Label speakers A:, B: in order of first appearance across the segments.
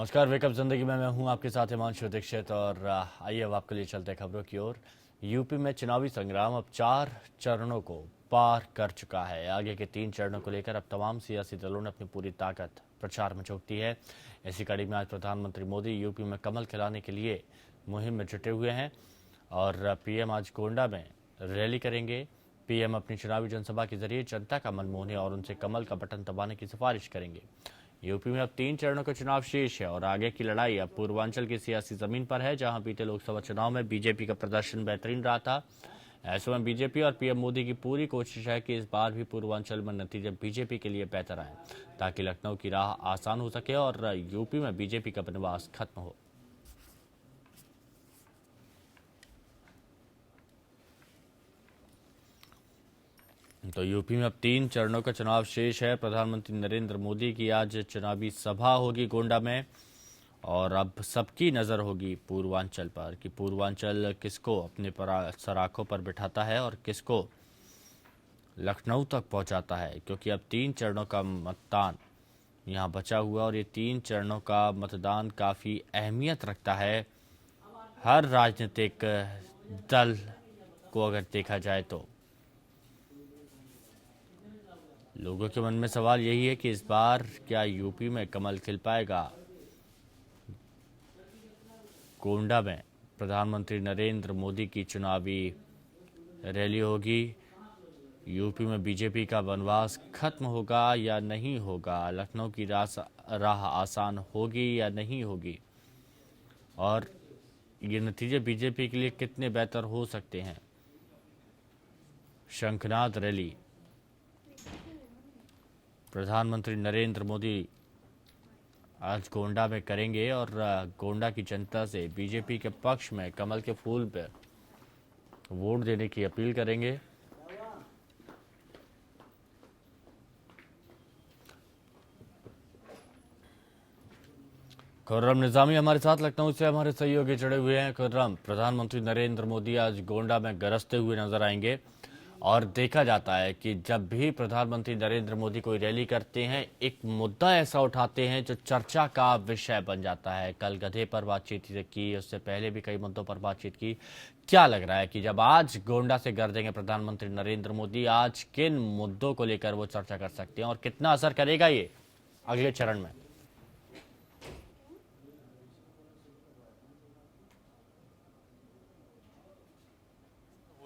A: नमस्कार, वेकअप जिंदगी में मैं हूं आपके साथ हिमांशु दीक्षित और आइए अब आपके लिए चलते हैं खबरों की ओर। यूपी में चुनावी संग्राम अब 4 चरणों को पार कर चुका है। आगे के 3 चरणों को लेकर अब तमाम सियासी दलों ने अपनी पूरी ताकत प्रचार में झोंक दी है। इसी कड़ी में आज प्रधानमंत्री मोदी यूपी में कमल खिलाने के लिए मुहिम में जुटे हुए हैं और पीएम आज गोंडा में रैली करेंगे। पीएम अपनी चुनावी जनसभा के जरिए जनता का मन मोहने और उनसे कमल का बटन दबाने की सिफारिश करेंगे। यूपी में अब 3 चरणों का चुनाव शेष है और आगे की लड़ाई अब पूर्वांचल की सियासी जमीन पर है, जहां बीते लोकसभा चुनाव में बीजेपी का प्रदर्शन बेहतरीन रहा था। ऐसे में बीजेपी और पीएम मोदी की पूरी कोशिश है कि इस बार भी पूर्वांचल में नतीजे बीजेपी के लिए बेहतर आए, ताकि लखनऊ की राह आसान हो सके और यूपी में बीजेपी का बनवास खत्म हो। तो यूपी में अब 3 चरणों का चुनाव शेष है। प्रधानमंत्री नरेंद्र मोदी की आज चुनावी सभा होगी गोंडा में और अब सबकी नज़र होगी पूर्वांचल पर कि पूर्वांचल किसको अपने सराखों पर बिठाता है और किसको लखनऊ तक पहुंचाता है, क्योंकि अब 3 चरणों का मतदान यहां बचा हुआ और ये 3 चरणों का मतदान काफ़ी अहमियत रखता है हर राजनीतिक दल को अगर देखा जाए तो। लोगों के मन में सवाल यही है कि इस बार क्या यूपी में कमल खिल पाएगा। गोंडा में प्रधानमंत्री नरेंद्र मोदी की चुनावी रैली होगी। यूपी में बीजेपी का वनवास खत्म होगा या नहीं होगा, लखनऊ की राह आसान होगी या नहीं होगी, और ये नतीजे बीजेपी के लिए कितने बेहतर हो सकते हैं। शंखनाद रैली प्रधानमंत्री नरेंद्र मोदी आज गोंडा में करेंगे और गोंडा की जनता से बीजेपी के पक्ष में कमल के फूल पर वोट देने की अपील करेंगे। खुर्रम निजामी हमारे साथ लखनऊ से हमारे सहयोगी जुड़े हुए हैं। खुर्रम, प्रधानमंत्री नरेंद्र मोदी आज गोंडा में गरजते हुए नजर आएंगे और देखा जाता है कि जब भी प्रधानमंत्री नरेंद्र मोदी कोई रैली करते हैं एक मुद्दा ऐसा उठाते हैं जो चर्चा का विषय बन जाता है। कल गधे पर बातचीत की, उससे पहले भी कई मुद्दों पर बातचीत की। क्या लग रहा है कि जब आज गोंडा से गरजेंगे प्रधानमंत्री नरेंद्र मोदी, आज किन मुद्दों को लेकर वो चर्चा कर सकते हैं और कितना असर करेगा ये अगले चरण में?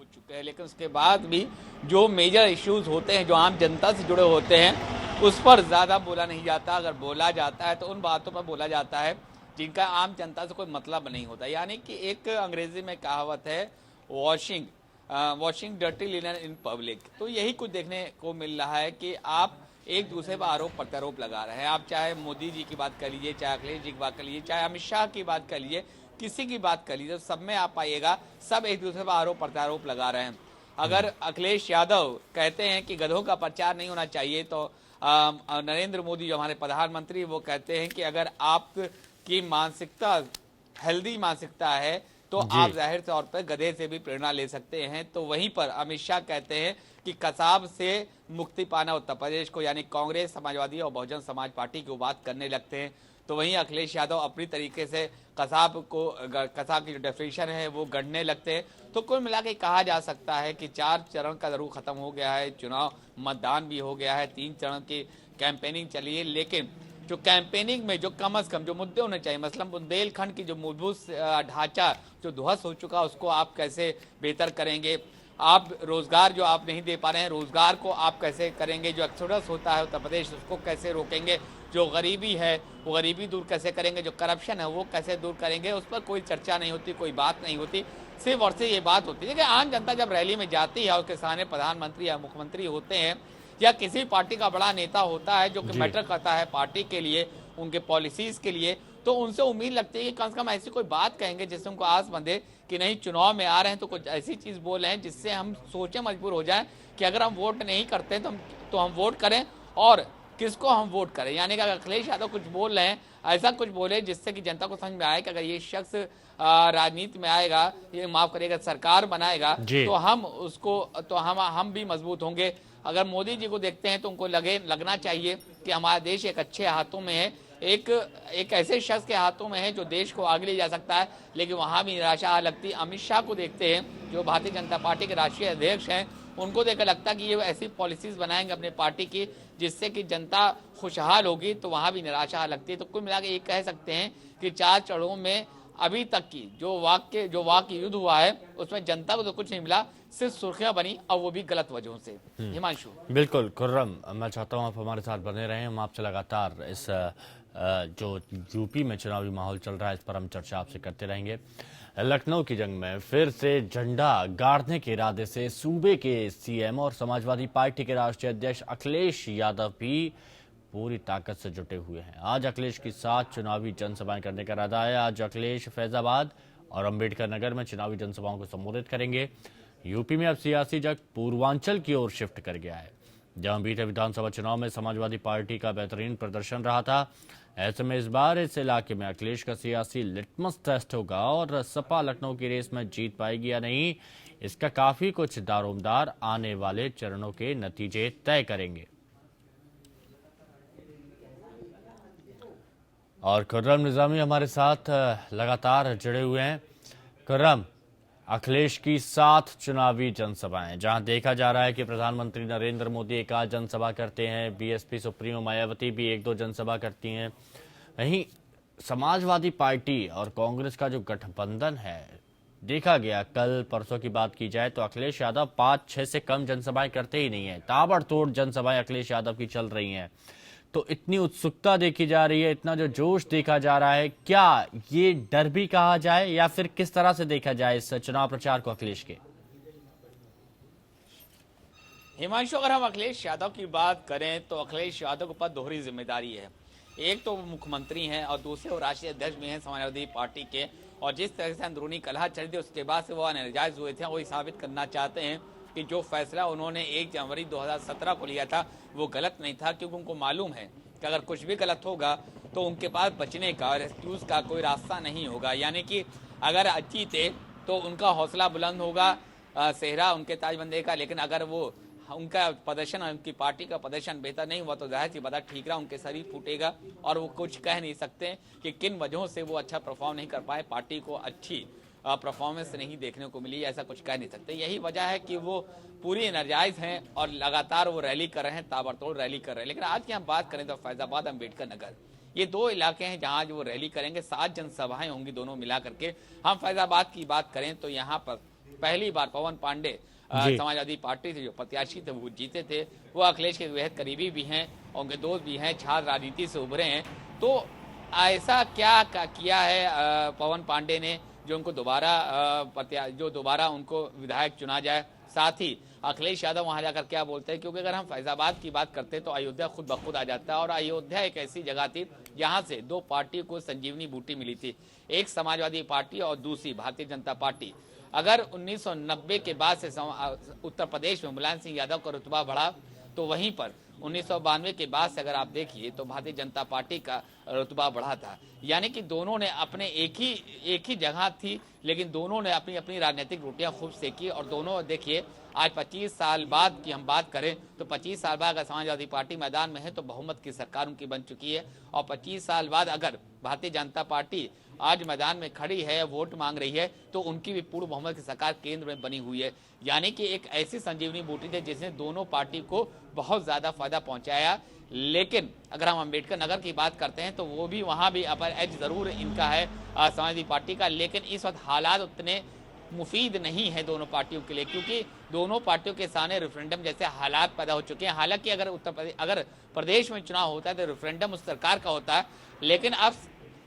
B: चुके हैं, लेकिन उसके बाद भी जो मेजर इश्यूज होते हैं जो आम जनता से जुड़े होते हैं उस पर ज़्यादा बोला नहीं जाता। अगर बोला जाता है तो उन बातों पर बोला जाता है जिनका आम जनता से कोई मतलब नहीं होता। यानी कि एक अंग्रेजी में कहावत है, washing dirty linen in public. तो यही कुछ देखने को मिल रहा है कि आप एक दूसरे पर आरोप प्रत्यारोप लगा रहे हैं। आप चाहे मोदी जी की बात कर लीजिए, चाहे अखिलेश जी की बात कर लीजिए, चाहे अमित शाह की बात कर लीजिए, किसी की बात कर लीजिए, सब में आप पाइएगा सब एक दूसरे पर आरोप प्रत्यारोप लगा रहे हैं। अगर अखिलेश यादव कहते हैं कि गधों का प्रचार नहीं होना चाहिए, तो नरेंद्र मोदी जो हमारे प्रधानमंत्री वो कहते हैं कि अगर आपकी मानसिकता हेल्दी मानसिकता है तो आप जाहिर तौर पर गधे से भी प्रेरणा ले सकते हैं। तो वहीं पर अमित शाह कहते हैं कि कसाब से मुक्ति पाना उत्तर प्रदेश को, यानी कांग्रेस, समाजवादी और बहुजन समाज पार्टी की बात करने लगते हैं। तो वहीं अखिलेश यादव अपनी तरीके से कसाब की जो डेफिनेशन है वो गढ़ने लगते हैं। तो कुल मिला के कहा जा सकता है कि 4 चरण का जरूर खत्म हो गया है, चुनाव मतदान भी हो गया है, 3 चरण की कैंपेनिंग चली है। लेकिन जो कैंपेनिंग में जो कम से कम जो मुद्दे होने चाहिए, मसलन बुंदेलखंड की जो मूलभूत ढांचा जो ध्वस्त हो चुका है उसको आप कैसे बेहतर करेंगे, आप रोजगार जो आप नहीं दे पा रहे हैं रोजगार को आप कैसे करेंगे, जो एक्सोडस होता है उत्तर प्रदेश उसको कैसे रोकेंगे, जो गरीबी है वो गरीबी दूर कैसे करेंगे, जो करप्शन है वो कैसे दूर करेंगे, उस पर कोई चर्चा नहीं होती, कोई बात नहीं होती। सिर्फ और सिर्फ ये बात होती है कि आम जनता जब रैली में जाती है और उसके सामने प्रधानमंत्री या मुख्यमंत्री होते हैं या किसी पार्टी का बड़ा नेता होता है जो कि मैटर करता है पार्टी के लिए, उनके पॉलिसीज के लिए, तो उनसे उम्मीद लगती है कि कम से कम ऐसी कोई बात कहेंगे जिससे उनको आस बंधे कि नहीं चुनाव में आ रहे हैं तो कुछ ऐसी चीज बोल रहे हैं जिससे हम सोचे मजबूर हो जाएं कि अगर हम वोट नहीं करते तो हम वोट करें और किसको हम वोट करें। यानी कि अगर अखिलेश यादव कुछ बोल रहे हैं ऐसा कुछ बोले जिससे कि जनता को समझ में आए कि अगर ये शख्स राजनीति में आएगा, ये माफ करिएगा सरकार बनाएगा तो हम उसको तो हम भी मजबूत होंगे। अगर मोदी जी को देखते हैं तो उनको लगना चाहिए कि हमारा देश एक अच्छे हाथों में है, एक एक ऐसे शख्स के हाथों में है जो देश को आगे ले जा सकता है, लेकिन वहां भी निराशा लगती। अमित शाह को देखते हैं, जो भारतीय जनता पार्टी के राष्ट्रीय अध्यक्ष हैं, उनको देखकर लगता है कि ये ऐसी पॉलिसीज बनाएंगे अपने पार्टी की जिससे कि जनता खुशहाल होगी, तो वहां भी निराशा लगती है। तो कुल मिला के ये कह सकते हैं कि 4 चरणों में अभी तक की जो वाक्य युद्ध हुआ है उसमें जनता को तो कुछ नहीं मिला, सिर्फ सुर्खियां बनी, और वो भी गलत वजहों से। हिमांशु।
A: बिल्कुल खुर्रम, मैं चाहता हूँ आप हमारे साथ बने रहें। हम आपसे लगातार इस जो यूपी में चुनावी माहौल चल रहा है इस पर हम चर्चा आपसे करते रहेंगे। लखनऊ की जंग में फिर से झंडा गाड़ने के इरादे से सूबे के सीएम और समाजवादी पार्टी के राष्ट्रीय अध्यक्ष अखिलेश यादव भी पूरी ताकत से जुटे हुए हैं। आज अखिलेश की 7 चुनावी जनसभाएं करने का इरादा है। आज अखिलेश फैजाबाद और अंबेडकर नगर में चुनावी जनसभाओं को संबोधित करेंगे। यूपी में अब सियासी जंग पूर्वांचल की ओर शिफ्ट कर गया है, जहां बीते विधानसभा चुनाव में समाजवादी पार्टी का बेहतरीन प्रदर्शन रहा था। ऐसे में इस बार इस इलाके में अखिलेश का सियासी लिटमस टेस्ट होगा और सपा लखनऊ की रेस में जीत पाएगी या नहीं, इसका काफी कुछ दारोमदार आने वाले चरणों के नतीजे तय करेंगे। और खुर्रम निजामी हमारे साथ लगातार जुड़े हुए हैं। खुर्रम, अखिलेश की 7 चुनावी जनसभाएं, जहां देखा जा रहा है कि प्रधानमंत्री नरेंद्र मोदी एक आध जनसभा करते हैं, बीएसपी सुप्रीमो मायावती भी 1-2 जनसभा करती हैं। वहीं समाजवादी पार्टी और कांग्रेस का जो गठबंधन है, देखा गया कल परसों की बात की जाए तो अखिलेश यादव 5-6 से कम जनसभाएं करते ही नहीं है। ताबड़तोड़ जनसभाएं अखिलेश यादव की चल रही हैं। तो इतनी उत्सुकता देखी जा रही है, इतना जो जोश देखा जा रहा है, क्या ये डर भी कहा जाए या फिर किस तरह से देखा जाए इस चुनाव प्रचार को अखिलेश के?
B: हिमांशु, अगर हम अखिलेश यादव की बात करें तो अखिलेश यादव के ऊपर दोहरी जिम्मेदारी है। एक तो वो मुख्यमंत्री हैं और दूसरे वो राष्ट्रीय अध्यक्ष भी हैं समाजवादी पार्टी के, और जिस तरह से अंदरूनी कलह चल रही उसके बाद से वो अनजायज हुए थे, वही साबित करना चाहते हैं कि जो फैसला उन्होंने 1 जनवरी 2017 को लिया था वो गलत नहीं था, क्योंकि उनको मालूम है कि अगर कुछ भी गलत होगा तो उनके पास बचने का और एक्सक्यूज का कोई रास्ता नहीं होगा। यानी कि अगर जीते तो उनका हौसला बुलंद होगा, सेहरा उनके ताजबंदे का, लेकिन अगर वो उनका प्रदर्शन, उनकी पार्टी का प्रदर्शन बेहतर नहीं हुआ तो जाहिर सी बात ठीक रहा, उनके शरीर फूटेगा और वो कुछ कह नहीं सकते कि किन वजहों से वो अच्छा परफॉर्म नहीं कर पाए, पार्टी को अच्छी परफॉर्मेंस नहीं देखने को मिली, ऐसा कुछ कह नहीं सकते। यही वजह है कि वो पूरी एनर्जाइज हैं और लगातार वो रैली कर रहे हैं, ताबड़तोड़ रैली कर रहे हैं। लेकिन आज की हम बात करें तो फैजाबाद, अंबेडकर नगर, ये 2 इलाके हैं जहां वो रैली करेंगे। 7 जनसभाएं होंगी दोनों मिला करके। हम फैजाबाद की बात करें तो यहाँ पर पहली बार पवन पांडे समाजवादी पार्टी से जो प्रत्याशी थे वो जीते थे, वो अखिलेश के बेहद करीबी भी हैं, उनके दोस्त भी हैं, छात्र राजनीति से उभरे हैं। तो ऐसा क्या किया है पवन पांडे ने जो उनको दोबारा उनको विधायक चुना जाए? साथ ही अखिलेश यादव वहां जाकर क्या बोलते हैं, क्योंकि अगर हम फैजाबाद की बात करते हैं तो अयोध्या खुद ब खुद आ जाता है, और अयोध्या एक ऐसी जगह थी जहां से 2 पार्टियों को संजीवनी बूटी मिली थी, एक समाजवादी पार्टी और दूसरी भारतीय जनता पार्टी। अगर 1990 के बाद से उत्तर प्रदेश में मुलायम सिंह यादव का रुतबा बढ़ा, तो वहीं पर 1992 के बाद से अगर आप देखिए तो भारतीय जनता पार्टी का रुतबा बढ़ा था। यानी कि दोनों ने अपने एक ही जगह थी, लेकिन दोनों ने अपनी अपनी राजनीतिक रोटियां खूब सेकी, और दोनों देखिए आज 25 साल बाद की हम बात करें तो 25 साल बाद अगर समाजवादी पार्टी मैदान में है तो बहुमत की सरकार उनकी बन चुकी है, और 25 साल बाद अगर भारतीय जनता पार्टी आज मैदान में खड़ी है, वोट मांग रही है, तो उनकी भी पूर्ण बहुमत की सरकार केंद्र में बनी हुई है। यानी कि एक ऐसी संजीवनी बूटी थी जिसने दोनों पार्टी को बहुत ज्यादा फायदा पहुंचाया। लेकिन अगर हम अंबेडकर नगर की बात करते हैं तो वो भी वहां भी अपर एज जरूर इनका है समाजवादी पार्टी का, लेकिन इस वक्त हालात उतने मुफीद नहीं है दोनों पार्टियों के लिए, क्योंकि दोनों पार्टियों के सामने रेफरेंडम जैसे हालात पैदा हो चुके हैं। हालांकि अगर प्रदेश में चुनाव होता है तो रेफरेंडम उस सरकार का होता है, लेकिन अब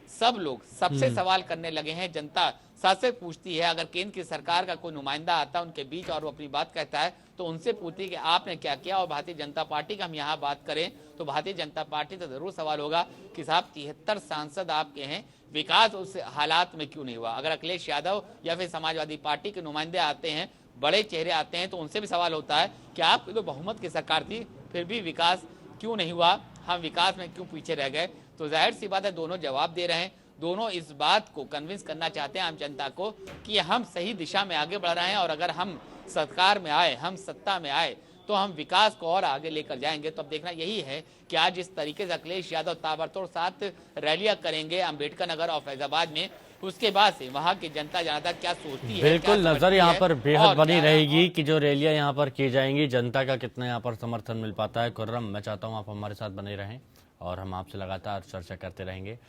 B: सब लोग सबसे सवाल करने लगे हैं, जनता सबसे पूछती है। अगर केंद्र की सरकार का कोई नुमाइंदा आता है उनके बीच और वो अपनी बात कहता है तो उनसे पूछती है कि आपने क्या किया। और भारतीय जनता पार्टी का हम यहाँ बात करें तो भारतीय जनता पार्टी तो जरूर सवाल होगा कि साहब 73 सांसद आपके हैं, विकास उस हालात में क्यों नहीं हुआ। अगर अखिलेश यादव या फिर समाजवादी पार्टी के नुमाइंदे आते हैं, बड़े चेहरे आते हैं, तो उनसे भी सवाल होता है कि आपकी तो बहुमत की सरकार थी, फिर भी विकास क्यों नहीं हुआ, हम विकास में क्यों पीछे रह गए। तो जाहिर सी बात है दोनों जवाब दे रहे हैं, दोनों इस बात को कन्विंस करना चाहते हैं आम जनता को कि हम सही दिशा में आगे बढ़ रहे हैं, और अगर हम सरकार में आए, हम सत्ता में आए, तो हम विकास को और आगे लेकर जाएंगे। तो अब देखना यही है कि आज इस तरीके से अखिलेश यादव ताबड़तोड़ 7 रैलियां करेंगे अम्बेडकर नगर और फैजाबाद में। उसके बाद से वहां की जनता जनाता क्या सोचती है,
A: बिल्कुल
B: क्या
A: नजर
B: समझती
A: यहाँ
B: है
A: पर बेहद
B: और
A: बनी
B: क्या-
A: रहेगी कि जो रैलियां यहाँ पर की जाएंगी जनता का कितना यहाँ पर समर्थन मिल पाता है। खुर्रम, मैं चाहता हूँ आप हमारे साथ बने रहें और हम आपसे लगातार चर्चा करते रहेंगे।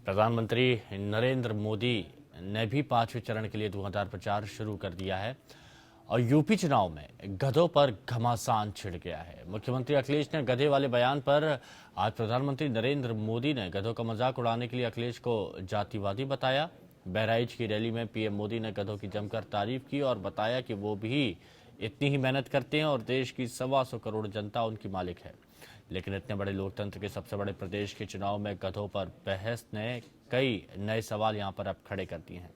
A: प्रधानमंत्री नरेंद्र मोदी ने भी 5वें चरण के लिए धुआंधार प्रचार शुरू कर दिया है और यूपी चुनाव में गधों पर घमासान छिड़ गया है। मुख्यमंत्री अखिलेश ने गधे वाले बयान पर आज प्रधानमंत्री नरेंद्र मोदी ने गधों का मजाक उड़ाने के लिए अखिलेश को जातिवादी बताया। बहराइच की रैली में पीएम मोदी ने गधों की जमकर तारीफ की और बताया कि वो भी इतनी ही मेहनत करते हैं और देश की 125 करोड़ जनता उनकी मालिक है। लेकिन इतने बड़े लोकतंत्र के सबसे बड़े प्रदेश के चुनाव में गधों पर बहस ने कई नए सवाल यहां पर अब खड़े कर दिए हैं।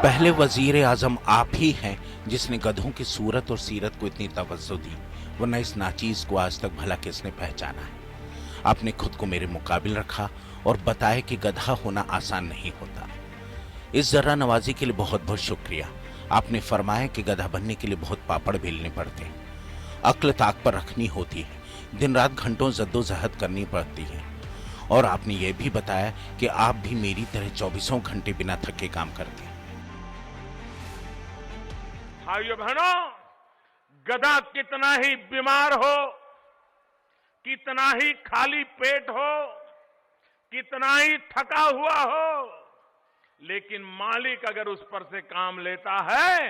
C: पहले वजीर आजम आप ही हैं जिसने गधों की सूरत और सीरत को इतनी तवज्जो दी, वरना इस नाचीज को आज तक भला किसने पहचाना है। आपने खुद को मेरे मुकाबिल रखा और बताया कि गधा होना आसान नहीं होता। इस जर्रा नवाजी के लिए बहुत बहुत शुक्रिया। आपने फरमाया कि गधा बनने के लिए बहुत पापड़ बेलने पड़ते हैं, अक्ल ताक पर रखनी होती है, दिन रात घंटों जद्दोजहद करनी पड़ती है। और आपने ये भी बताया कि आप भी मेरी तरह 24 घंटे बिना थके काम करते हैं।
D: भाइयों बहनों, गधा कितना ही बीमार हो, कितना ही खाली पेट हो, कितना ही थका हुआ हो, लेकिन मालिक अगर उस पर से काम लेता है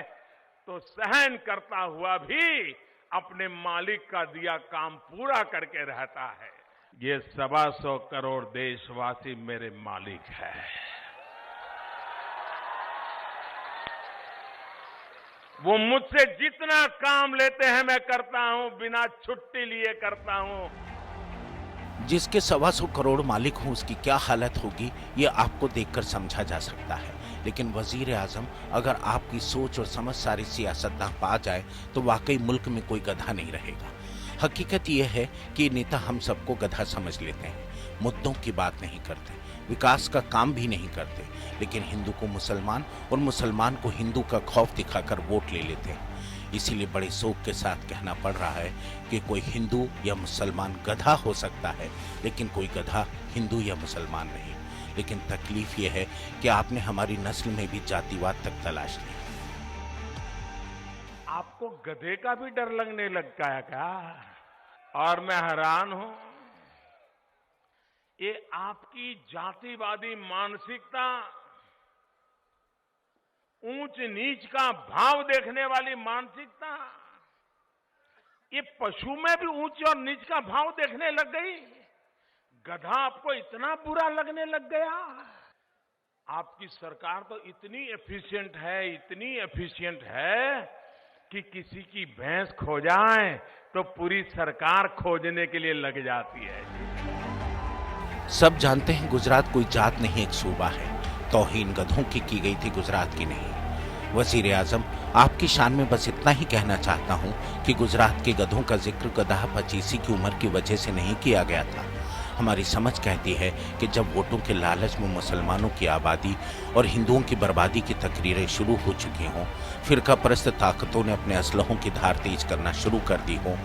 D: तो सहन करता हुआ भी अपने मालिक का दिया काम पूरा करके रहता है। ये 125 करोड़ देशवासी मेरे मालिक है। वो मुझसे जितना काम लेते हैं मैं करता हूं, बिना छुट्टी लिए करता हूं।
C: जिसके 125 करोड़ मालिक हों उसकी क्या हालत होगी ये आपको देखकर समझा जा सकता है। लेकिन वजीर आजम, अगर आपकी सोच और समझ सारी सियासतदां पा जाए तो वाकई मुल्क में कोई गधा नहीं रहेगा। हकीकत यह है कि नेता हम सबको गधा समझ लेते हैं, मुद्दों की बात नहीं करते, विकास का काम भी नहीं करते, लेकिन हिंदू को मुसलमान और मुसलमान को हिंदू का खौफ दिखाकर वोट ले लेते हैं। इसीलिए बड़े शोक के साथ कहना पड़ रहा है कि कोई हिंदू या मुसलमान गधा हो सकता है, लेकिन कोई गधा हिंदू या मुसलमान नहीं। लेकिन तकलीफ यह है कि आपने हमारी नस्ल में भी जातिवाद तक तलाश ली।
D: आपको गधे का भी डर लगने लगता है क्या? और मैं हैरान हूं, ये आपकी जातिवादी मानसिकता, ऊंच नीच का भाव देखने वाली मानसिकता, ये पशु में भी ऊंच और नीच का भाव देखने लग गई। गधा आपको इतना बुरा लगने लग गया। आपकी सरकार तो इतनी एफिशिएंट है, इतनी एफिशिएंट है कि किसी की भैंस खो जाए तो पूरी सरकार खोजने के लिए लग जाती है।
C: सब जानते हैं गुजरात कोई जात नहीं, एक सूबा है। तौहीन गधों की गई थी, गुजरात की नहीं। वजीर आजम, आपकी शान में बस इतना ही कहना चाहता हूं कि गुजरात के गधों का जिक्र गधा पचीसी की उम्र की वजह से नहीं किया गया था। हमारी समझ कहती है कि जब वोटों के लालच में मुसलमानों की आबादी और हिंदुओं की बर्बादी की तकरीरें शुरू हो चुकी हों, फिरका परस्त ताकतों ने अपने असलहों की धार तेज करना शुरू कर दी हो,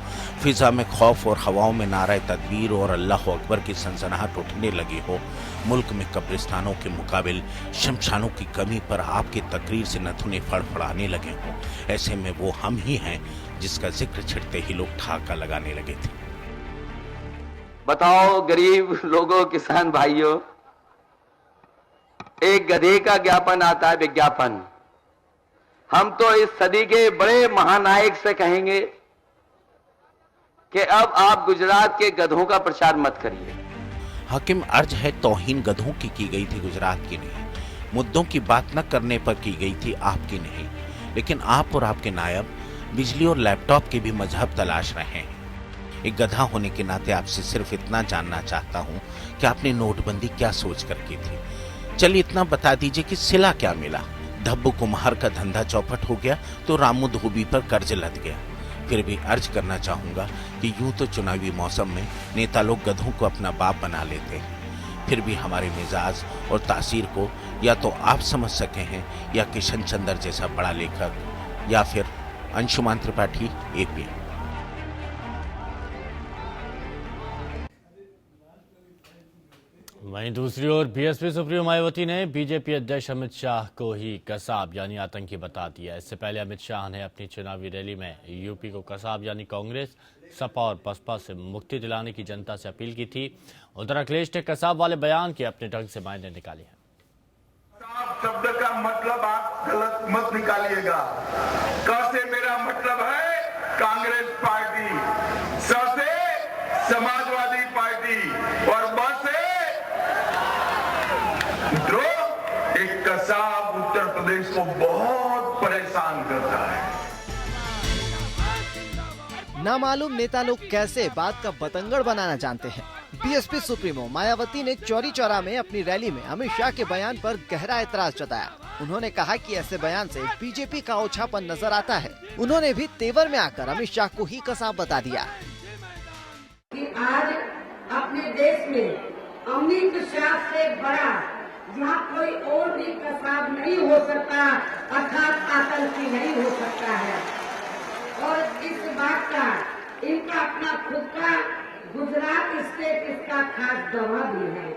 C: फिजा में खौफ और हवाओं में नारा तदबीर और अल्लाह अकबर की सनसनाहट उठने लगी हो, मुल्क में कब्रिस्तानों के मुकाबिल शमशानों की कमी पर आपकी तकरीर से नथुने फड़फड़ाने लगे हों, ऐसे में वो हम ही हैं जिसका जिक्र छिड़ते ही लोग ठाका लगाने लगे थे।
E: बताओ गरीब लोगों, किसान भाइयों, एक गधे का ज्ञापन आता है, विज्ञापन। हम तो इस सदी के बड़े महानायक से कहेंगे कि अब आप गुजरात के गधों का प्रचार मत करिए।
C: हकीम अर्ज है, तौहीन गधों की गई थी, गुजरात की नहीं। मुद्दों की बात न करने पर की गई थी, आपकी नहीं। लेकिन आप और आपके नायब बिजली और लैपटॉप के भी मजहब तलाश रहे हैं। एक गधा होने के नाते आपसे सिर्फ इतना जानना चाहता हूं कि आपने नोटबंदी क्या सोच कर की थी। चलिए इतना बता दीजिए कि सिला क्या मिला। धब्बू कुम्हार का धंधा चौपट हो गया तो रामू धोबी पर कर्ज लद गया। फिर भी अर्ज करना चाहूंगा कि यूं तो चुनावी मौसम में नेता लोग गधों को अपना बाप बना लेते हैं, फिर भी हमारे मिजाज और तासीर को या तो आप समझ सके हैं या किशन चंद्र जैसा बड़ा लेखक या फिर अंशुमान त्रिपाठी, एपीएन।
A: वहीं दूसरी ओर बीएसपी सुप्रीमो मायावती ने बीजेपी अध्यक्ष अमित शाह को ही कसाब यानी आतंकी बता दिया। इससे पहले अमित शाह ने अपनी चुनावी रैली में यूपी को कसाब यानी कांग्रेस, सपा और बसपा से मुक्ति दिलाने की जनता से अपील की थी। उधर अखिलेश ने कसाब वाले बयान के अपने ढंग से मायने निकाले हैं।
F: कसाब शब्द का मतलब आप गलत मत निकालिएगा। क से मेरा मतलब है कांग्रेस पार्टी, स से समाजवादी पार्टी और ब से एक कसाब उत्तर प्रदेश को बहुत परेशान करता है।
G: नामालूम नेता लोग कैसे बात का बतंगड़ बनाना जानते हैं। बीएसपी सुप्रीमो मायावती ने चौरी चौरा में अपनी रैली में अमित शाह के बयान पर गहरा एतराज जताया। उन्होंने कहा कि ऐसे बयान से बीजेपी का ओछापन नजर आता है। उन्होंने भी तेवर में आकर अमित शाह को ही कसाब बता दिया
H: कि आज अपने देश में अमित शाह से बड़ा यहाँ कोई और भी कसाब नहीं हो सकता, अर्थात आतंकी नहीं हो सकता है। और इस बात का इनका अपना खुद का गुजरात स्टेट इसका खास गवाह भी है।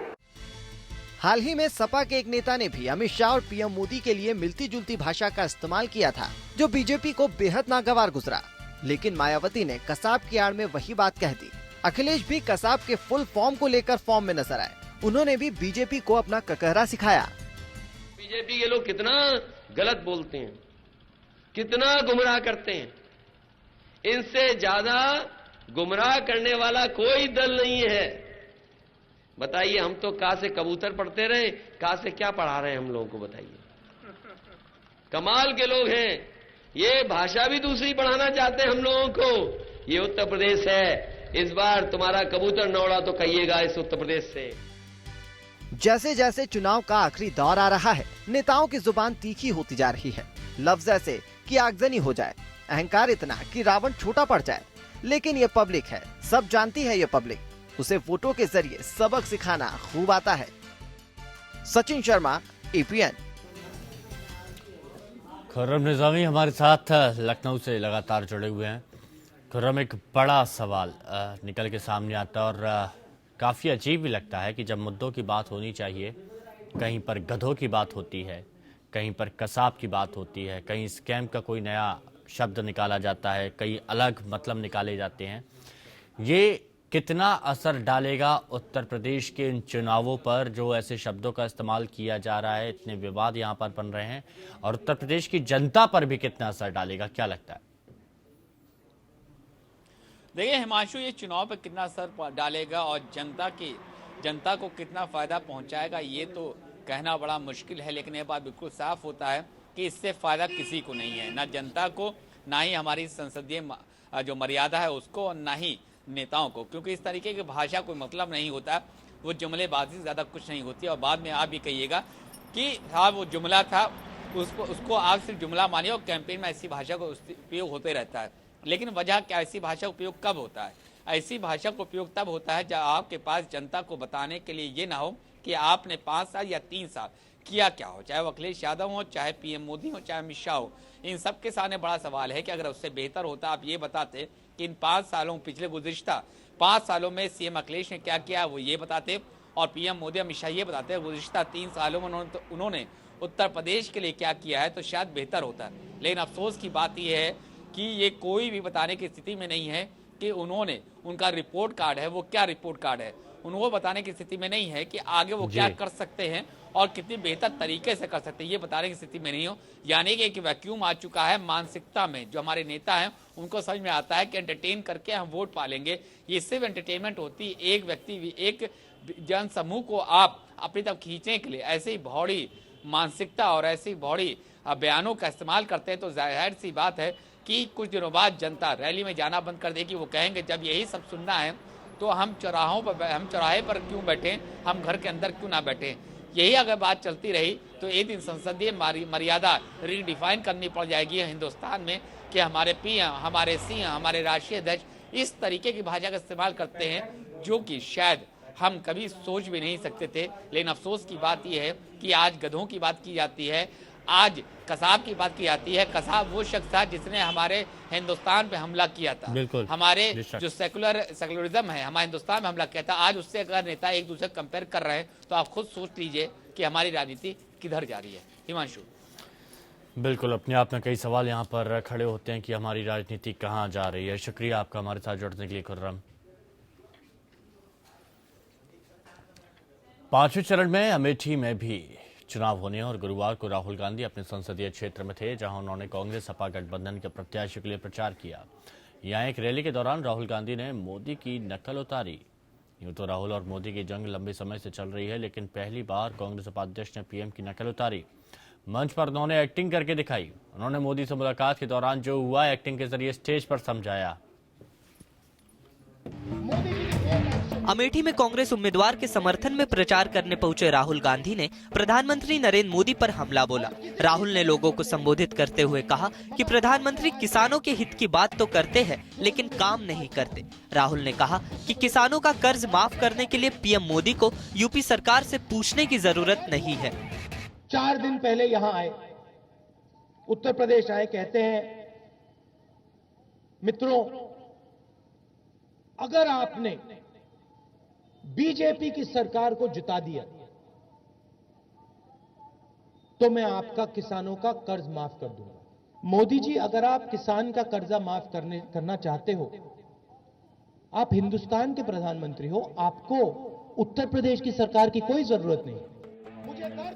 G: हाल ही में सपा के एक नेता ने भी अमित शाह और पीएम मोदी के लिए मिलती जुलती भाषा का इस्तेमाल किया था, जो बीजेपी को बेहद नागवार गुजरा। लेकिन मायावती ने कसाब की आड़ में वही बात कह दी। अखिलेश भी कसाब के फुल फॉर्म को लेकर फॉर्म में नजर आए। उन्होंने भी बीजेपी को अपना ककहरा सिखाया।
I: बीजेपी के लोग कितना गलत बोलते हैं, कितना गुमराह करते हैं। इनसे ज्यादा गुमराह करने वाला कोई दल नहीं है। बताइए, हम तो का से कबूतर पढ़ते रहे, का से क्या पढ़ा रहे हैं हम लोगों को, बताइए। कमाल के लोग हैं। ये भाषा भी दूसरी पढ़ाना चाहते हैं हम लोगों को। ये उत्तर प्रदेश है, इस बार तुम्हारा कबूतर न उड़ा तो कहिएगा इस उत्तर प्रदेश से।
G: जैसे जैसे चुनाव का आखिरी दौर आ रहा है, नेताओं की जुबान तीखी होती जा रही है। लफ्ज ऐसे कि आगजनी हो जाए, अहंकार इतना कि रावण छोटा पड़ जाए। लेकिन ये पब्लिक है, सब जानती है ये पब्लिक। उसे वोटों के जरिए सबक सिखाना खूब आता है। सचिन शर्मा, एपीएन।
A: खुर्रम निजामी हमारे साथ लखनऊ से लगातार जुड़े हुए हैं। खुर्रम, एक बड़ा सवाल निकल के सामने आता और काफ़ी अजीब भी लगता है कि जब मुद्दों की बात होनी चाहिए, कहीं पर गधों की बात होती है, कहीं पर कसाब की बात होती है, कहीं स्कैम का कोई नया शब्द निकाला जाता है, कई अलग मतलब निकाले जाते हैं। ये कितना असर डालेगा उत्तर प्रदेश के इन चुनावों पर, जो ऐसे शब्दों का इस्तेमाल किया जा रहा है, इतने विवाद यहाँ पर बन रहे हैं, और उत्तर प्रदेश की जनता पर भी कितना असर डालेगा, क्या लगता है?
B: देखिए हिमांशु, ये चुनाव पर कितना असर डालेगा और जनता को कितना फायदा पहुंचाएगा, ये तो कहना बड़ा मुश्किल है। लेकिन ये बात बिल्कुल साफ होता है कि इससे फायदा किसी को नहीं है, ना जनता को, ना ही हमारी संसदीय जो मर्यादा है उसको, और ना ही नेताओं को। क्योंकि इस तरीके की भाषा कोई मतलब नहीं होता, वो जुमलेबाजी से ज़्यादा कुछ नहीं होती। और बाद में आप भी कहिएगा कि हाँ वो जुमला था, उसको आप सिर्फ जुमला मानिए, और कैंपेन में ऐसी भाषा का उपयोग होते रहता है। लेकिन वजह क्या, ऐसी भाषा का उपयोग कब होता है? ऐसी भाषा का उपयोग तब होता है जब आपके पास जनता को बताने के लिए ये ना हो कि आपने 5 साल या 3 साल किया क्या हो, चाहे वो अखिलेश यादव हो, चाहे पीएम मोदी हो, चाहे अमित शाह हो। इन सब के सामने बड़ा सवाल है कि अगर उससे बेहतर होता आप ये बताते कि इन 5 सालों, पिछले गुज़िश्ता 5 सालों में सीएम अखिलेश ने क्या किया, वो ये बताते, और पीएम मोदी अमित शाह ये बताते हैं गुज़िश्ता 3 सालों में उन्होंने उत्तर प्रदेश के लिए क्या किया है, तो शायद बेहतर होता है। लेकिन अफसोस की बात यह है कि ये कोई भी बताने की स्थिति में नहीं है कि उन्होंने, उनका रिपोर्ट कार्ड है, वो क्या रिपोर्ट कार्ड है, उनको बताने की स्थिति में नहीं है कि आगे वो क्या कर सकते हैं और कितनी बेहतर तरीके से कर सकते हैं, ये बताने की स्थिति में नहीं हो। यानी कि एक वैक्यूम आ चुका है मानसिकता में। जो हमारे नेता हैं उनको समझ में आता है कि एंटरटेन करके हम वोट पालेंगे। ये सिर्फ एंटरटेनमेंट होती है, एक व्यक्ति, एक जन समूह को आप अपनी तरफ खींचने के लिए ऐसे ही भौड़ी मानसिकता और ऐसी भौड़ी बयानों का इस्तेमाल करते हैं, तो जाहिर सी बात है कि कुछ दिनों बाद जनता रैली में जाना बंद कर देगी। वो कहेंगे जब यही सब सुनना है तो हम चौराहे पर क्यों बैठे, हम घर के अंदर क्यों ना बैठे। यही अगर बात चलती रही तो एक दिन संसदीय मर्यादा रिडिफाइन करनी पड़ जाएगी हिंदुस्तान में कि हमारे पीएम, हमारे सीएम, हमारे राष्ट्रीय अध्यक्ष इस तरीके की भाषा का इस्तेमाल करते हैं जो कि शायद हम कभी सोच भी नहीं सकते थे। लेकिन अफसोस की बात यह है कि आज गधों की बात की जाती है, आज कसाब की बात की जाती है। कसाब वो शख्स था जिसने हमारे हिंदुस्तान पे हमला किया था, हमारे जो सेकुलरिज्म है हमारे हिंदुस्तान में हमला किया था। आज उससे अगर नेता एक दूसरे कंपेयर कर रहे हैं तो आप खुद सोच लीजिए कि हमारी राजनीति किधर जा रही है। हिमांशु,
A: बिल्कुल, अपने आप में कई सवाल यहाँ पर खड़े होते हैं कि हमारी राजनीति कहाँ जा रही है। शुक्रिया आपका हमारे साथ जुड़ने के लिए खुर्रम। पांचवें चरण में अमेठी में भी चुनाव होने और गुरुवार को राहुल गांधी अपने संसदीय क्षेत्र में थे, जहां उन्होंने कांग्रेस सपा गठबंधन के प्रत्याशी के लिए प्रचार किया। यहां एक रैली के दौरान राहुल गांधी ने मोदी की नकल उतारी। यूं तो राहुल और मोदी की जंग लंबे समय से चल रही है, लेकिन पहली बार कांग्रेस उपाध्यक्ष ने पीएम की नकल उतारी। मंच पर उन्होंने एक्टिंग करके दिखाई। उन्होंने मोदी से मुलाकात के दौरान जो हुआ एक्टिंग के जरिए स्टेज पर समझाया।
J: अमेठी में कांग्रेस उम्मीदवार के समर्थन में प्रचार करने पहुंचे राहुल गांधी ने प्रधानमंत्री नरेंद्र मोदी पर हमला बोला। राहुल ने लोगों को संबोधित करते हुए कहा कि प्रधानमंत्री किसानों के हित की बात तो करते हैं लेकिन काम नहीं करते। राहुल ने कहा कि किसानों का कर्ज माफ करने के लिए पीएम मोदी को यूपी सरकार से पूछने की जरूरत नहीं है।
K: 4 दिन पहले यहाँ आए, उत्तर प्रदेश आए, कहते हैं मित्रों, अगर आपने बीजेपी की सरकार को जिता दिया तो मैं आपका किसानों का कर्ज माफ कर दूंगा। मोदी जी, अगर आप किसान का कर्जा माफ करना चाहते हो, आप हिंदुस्तान के प्रधानमंत्री हो, आपको उत्तर प्रदेश की सरकार की कोई जरूरत नहीं।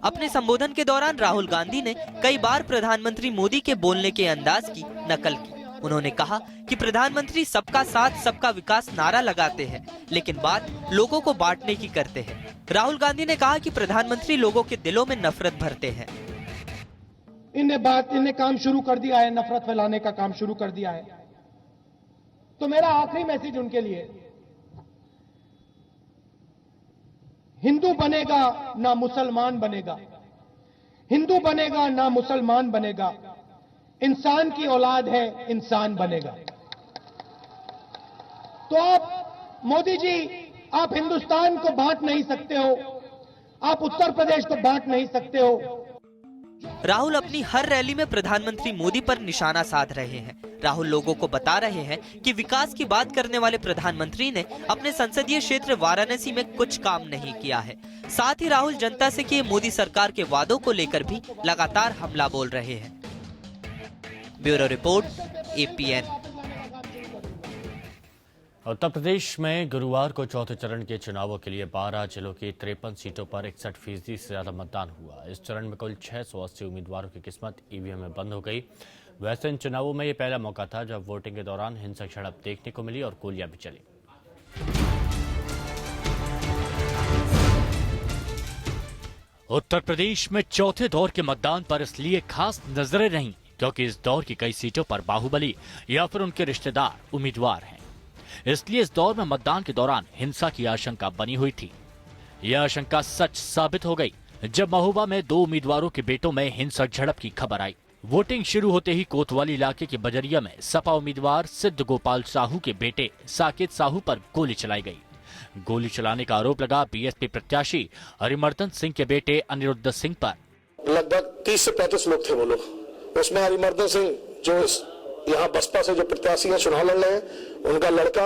J: अपने संबोधन के दौरान राहुल गांधी ने कई बार प्रधानमंत्री मोदी के बोलने के अंदाज की नकल की। उन्होंने कहा कि प्रधानमंत्री सबका साथ सबका विकास नारा लगाते हैं, लेकिन बात लोगों को बांटने की करते हैं। राहुल गांधी ने कहा कि प्रधानमंत्री लोगों के दिलों में नफरत भरते हैं।
K: इन्हें काम शुरू कर दिया है, नफरत फैलाने का काम शुरू कर दिया है। तो मेरा आखिरी मैसेज उनके लिए, हिंदू बनेगा ना मुसलमान बनेगा, हिंदू बनेगा ना मुसलमान बनेगा, इंसान की औलाद है, इंसान बनेगा। तो आप मोदी जी, आप हिंदुस्तान को बांट नहीं सकते हो, आप उत्तर प्रदेश को बांट नहीं सकते हो।
J: राहुल अपनी हर रैली में प्रधानमंत्री मोदी पर निशाना साध रहे हैं। राहुल लोगों को बता रहे हैं कि विकास की बात करने वाले प्रधानमंत्री ने अपने संसदीय क्षेत्र वाराणसी में कुछ काम नहीं किया है। साथ ही राहुल जनता से किए मोदी सरकार के वादों को लेकर भी लगातार हमला बोल रहे हैं। Bureau report, APN।
A: Uttar Pradesh में गुरुवार को चौथे चरण के चुनावों के लिए 12 जिलों की 53 सीटों पर 61% से ज्यादा मतदान हुआ। इस चरण में कुल 680 उम्मीदवारों की किस्मत ईवीएम में बंद हो गई। वैसे इन चुनावों में ये पहला मौका था जब वोटिंग के दौरान हिंसक झड़प देखने को मिली और गोलियां भी चली। उत्तर प्रदेश में चौथे दौर के मतदान पर इसलिए खास नजरें रहीं क्योंकि इस दौर की कई सीटों पर बाहुबली या फिर उनके रिश्तेदार उम्मीदवार हैं। इसलिए इस दौर में मतदान के दौरान हिंसा की आशंका बनी हुई थी। यह आशंका सच साबित हो गई जब महोबा में 2 उम्मीदवारों के बेटों में हिंसक झड़प की खबर आई। वोटिंग शुरू होते ही कोतवाली इलाके के बजरिया में सपा उम्मीदवार सिद्ध गोपाल साहू के बेटे साकेत साहू पर गोली चलाई गई। गोली चलाने का आरोप लगा बीएसपी प्रत्याशी हरिमर्दन सिंह के बेटे अनिरुद्ध सिंह पर।
L: लगभग 30 से 35 लोग थे वो लोग, उसमें हरिमर्दन सिंह जो यहाँ बसपा से जो प्रत्याशी है चुनाव लड़ रहे हैं, उनका लड़का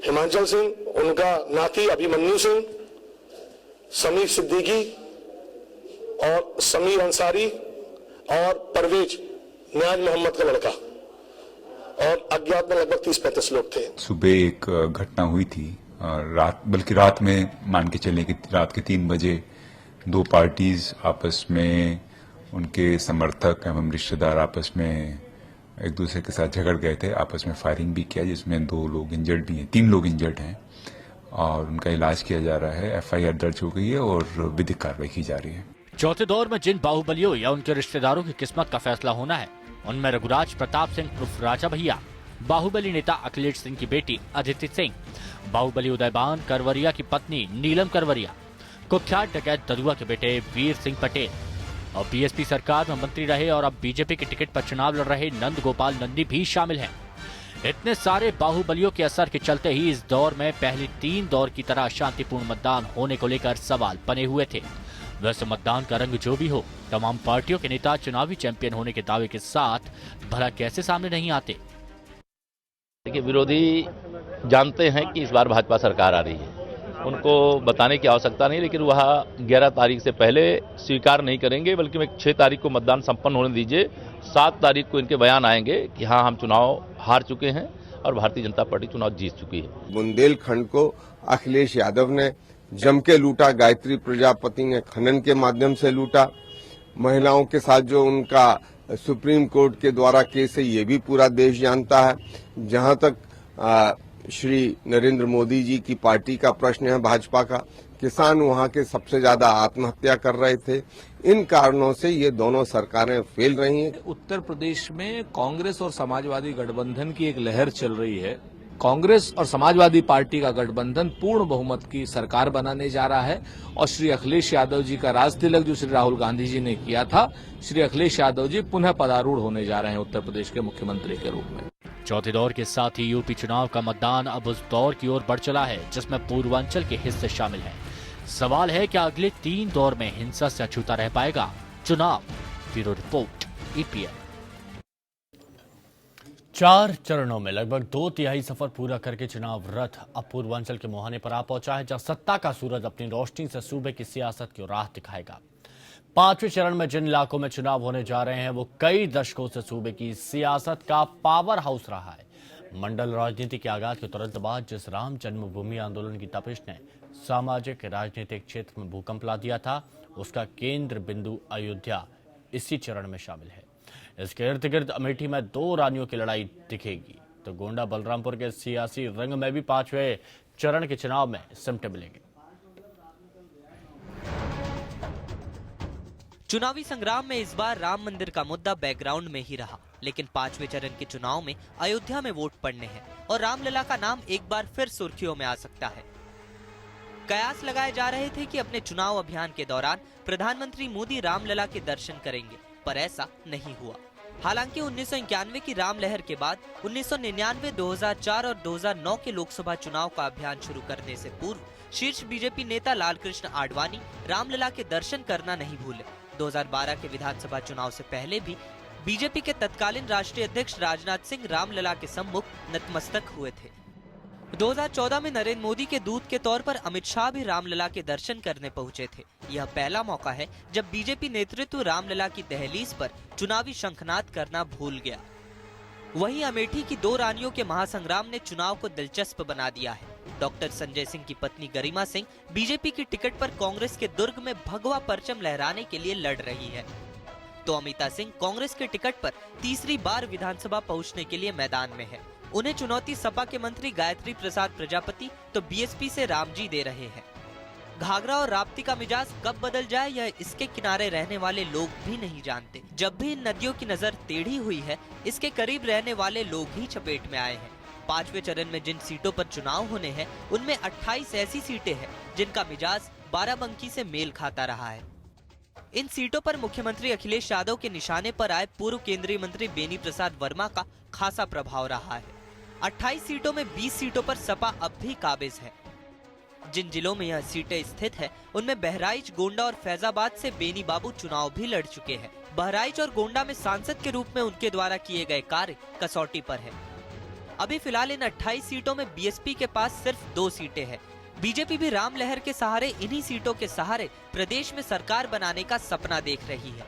L: हिमांचल सिंह, उनका नाती अभिमन्यु सिंह, समीर सिद्दीकी और समीर अंसारी और परवेज न्याज मोहम्मद का लड़का, और अज्ञात में लगभग 30-35 लोग थे।
M: सुबह एक घटना हुई थी, रात में मान के चलें कि रात के 3 बजे 2 पार्टीज आपस में, उनके समर्थक एवं रिश्तेदार आपस में एक दूसरे के साथ झगड़ गए थे। आपस में फायरिंग भी किया जिसमें 2 लोग इंजर्ड भी हैं, 3 लोग इंजर्ड हैं और उनका इलाज किया जा रहा है। FIR दर्ज हो गई है और विधिक कार्रवाई की जा रही है।
A: चौथे दौर में जिन बाहुबलियों या उनके रिश्तेदारों की किस्मत का फैसला होना है उनमें रघुराज प्रताप सिंह उर्फ राजा भैया, बाहुबली नेता अखिलेश सिंह की बेटी अदिति सिंह, बाहुबली उदयबान करवरिया की पत्नी नीलम करवरिया, कुख्यात डकैत दरुआ के बेटे वीर सिंह पटेल और बीएसपी सरकार में मंत्री रहे और अब बीजेपी के टिकट पर चुनाव लड़ रहे नंद गोपाल नंदी भी शामिल हैं। इतने सारे बाहुबलियों के असर के चलते ही इस दौर में पहले 3 दौर की तरह शांतिपूर्ण मतदान होने को लेकर सवाल बने हुए थे। वैसे मतदान का रंग जो भी हो, तमाम पार्टियों के नेता चुनावी चैंपियन होने के दावे के साथ भला कैसे सामने नहीं आते।
N: देखिए, विरोधी जानते हैं कि इस बार भाजपा सरकार आ रही है, उनको बताने की आवश्यकता नहीं, लेकिन वह 11 तारीख से पहले स्वीकार नहीं करेंगे, बल्कि 6 तारीख को मतदान संपन्न होने दीजिए। 7 तारीख को इनके बयान आएंगे कि हाँ, हम चुनाव हार चुके हैं और भारतीय जनता पार्टी चुनाव जीत चुकी है।
O: बुंदेलखंड को अखिलेश यादव ने जम के लूटा, गायत्री प्रजापति ने खनन के माध्यम से लूटा। महिलाओं के साथ जो उनका सुप्रीम कोर्ट के द्वारा केस है, ये भी पूरा देश जानता है। जहां तक श्री नरेंद्र मोदी जी की पार्टी का प्रश्न है, भाजपा का, किसान वहां के सबसे ज्यादा आत्महत्या कर रहे थे। इन कारणों से ये दोनों सरकारें फेल रही हैं।
P: उत्तर प्रदेश में कांग्रेस और समाजवादी गठबंधन की एक लहर चल रही है। कांग्रेस और समाजवादी पार्टी का गठबंधन पूर्ण बहुमत की सरकार बनाने जा रहा है और श्री अखिलेश यादव जी का राज तिलक जो श्री राहुल गांधी जी ने किया था, श्री अखिलेश यादव जी पुनः पदारूढ़ होने जा रहे हैं उत्तर प्रदेश के मुख्यमंत्री के रूप में।
A: चौथे दौर के साथ ही यूपी चुनाव का मतदान अब उस दौर की ओर बढ़ चला है जिसमें पूर्वांचल के हिस्से शामिल हैं। सवाल है कि अगले 3 दौर में हिंसा से अछूता रह पाएगा चुनाव। Bureau report, EPN। 4 चरणों में लगभग 2/3 सफर पूरा करके चुनाव रथ अब पूर्वांचल के मुहाने पर आ पहुंचा है, जहां सत्ता का सूरज अपनी रोशनी से सूबे की सियासत की राह दिखाएगा। 5वें चरण में जिन इलाकों में चुनाव होने जा रहे हैं, वो कई दशकों से सूबे की सियासत का पावर हाउस रहा है। मंडल राजनीति के आगाज के तुरंत बाद जिस राम जन्मभूमि आंदोलन की तपिश ने सामाजिक राजनीतिक क्षेत्र में भूकंप ला दिया था, उसका केंद्र बिंदु अयोध्या इसी चरण में शामिल है। इसके इर्द गिर्द अमेठी में 2 रानियों की लड़ाई दिखेगी, तो गोंडा बलरामपुर के सियासी रंग में भी 5वें चरण के चुनाव में सिमटे मिलेंगे।
J: चुनावी संग्राम में इस बार राम मंदिर का मुद्दा बैकग्राउंड में ही रहा, लेकिन 5वें चरण के चुनाव में अयोध्या में वोट पड़ने हैं और रामलला का नाम एक बार फिर सुर्खियों में आ सकता है। कयास लगाए जा रहे थे कि अपने चुनाव अभियान के दौरान प्रधानमंत्री मोदी रामलला के दर्शन करेंगे, पर ऐसा नहीं हुआ। हालांकि 1991 की राम लहर के बाद 1999, 2004 और 2009 के लोकसभा चुनाव का अभियान शुरू करने से पूर्व शीर्ष बीजेपी नेता लालकृष्ण आडवाणी रामलला के दर्शन करना नहीं भूले। 2012 के विधानसभा चुनाव से पहले भी बीजेपी के तत्कालीन राष्ट्रीय अध्यक्ष राजनाथ सिंह रामलला के सम्मुख नतमस्तक हुए थे। 2014 में नरेंद्र मोदी के दूत के तौर पर अमित शाह भी रामलला के दर्शन करने पहुंचे थे। यह पहला मौका है जब बीजेपी नेतृत्व रामलला की दहलीज पर चुनावी शंखनाद करना भूल गया। वहीं अमेठी की 2 रानियों के महासंग्राम ने चुनाव को दिलचस्प बना दिया है। डॉक्टर संजय सिंह की पत्नी गरिमा सिंह बीजेपी की टिकट पर कांग्रेस के दुर्ग में भगवा परचम लहराने के लिए लड़ रही है, तो अमिता सिंह कांग्रेस के टिकट पर तीसरी बार विधानसभा पहुंचने के लिए मैदान में है। उन्हें चुनौती सपा के मंत्री गायत्री प्रसाद प्रजापति तो बीएसपी से रामजी दे रहे हैं। घाघरा और राप्ती का मिजाज कब बदल जाए, यह इसके किनारे रहने वाले लोग भी नहीं जानते। जब भी इन नदियों की नजर टेढ़ी हुई है, इसके करीब रहने वाले लोग ही चपेट में आए हैं। 5वें चरण में जिन सीटों पर चुनाव होने हैं, उनमें 28 ऐसी सीटें हैं जिनका मिजाज बाराबंकी से मेल खाता रहा है। इन सीटों पर मुख्यमंत्री अखिलेश यादव के निशाने पर आए पूर्व केंद्रीय मंत्री बेनी प्रसाद वर्मा का खासा प्रभाव रहा है। 28 सीटों में 20 सीटों पर सपा अब भी काबिज है। जिन जिलों में यह सीटें स्थित है, उनमें बहराइच, गोंडा और फैजाबाद से बेनी बाबू चुनाव भी लड़ चुके हैं। बहराइच और गोंडा में सांसद के रूप में उनके द्वारा किए गए कार्य कसौटी पर है। अभी फिलहाल इन 28 सीटों में बीएसपी के पास सिर्फ 2 सीटें हैं। बीजेपी भी राम लहर के सहारे इन्हीं सीटों के सहारे प्रदेश में सरकार बनाने का सपना देख रही है।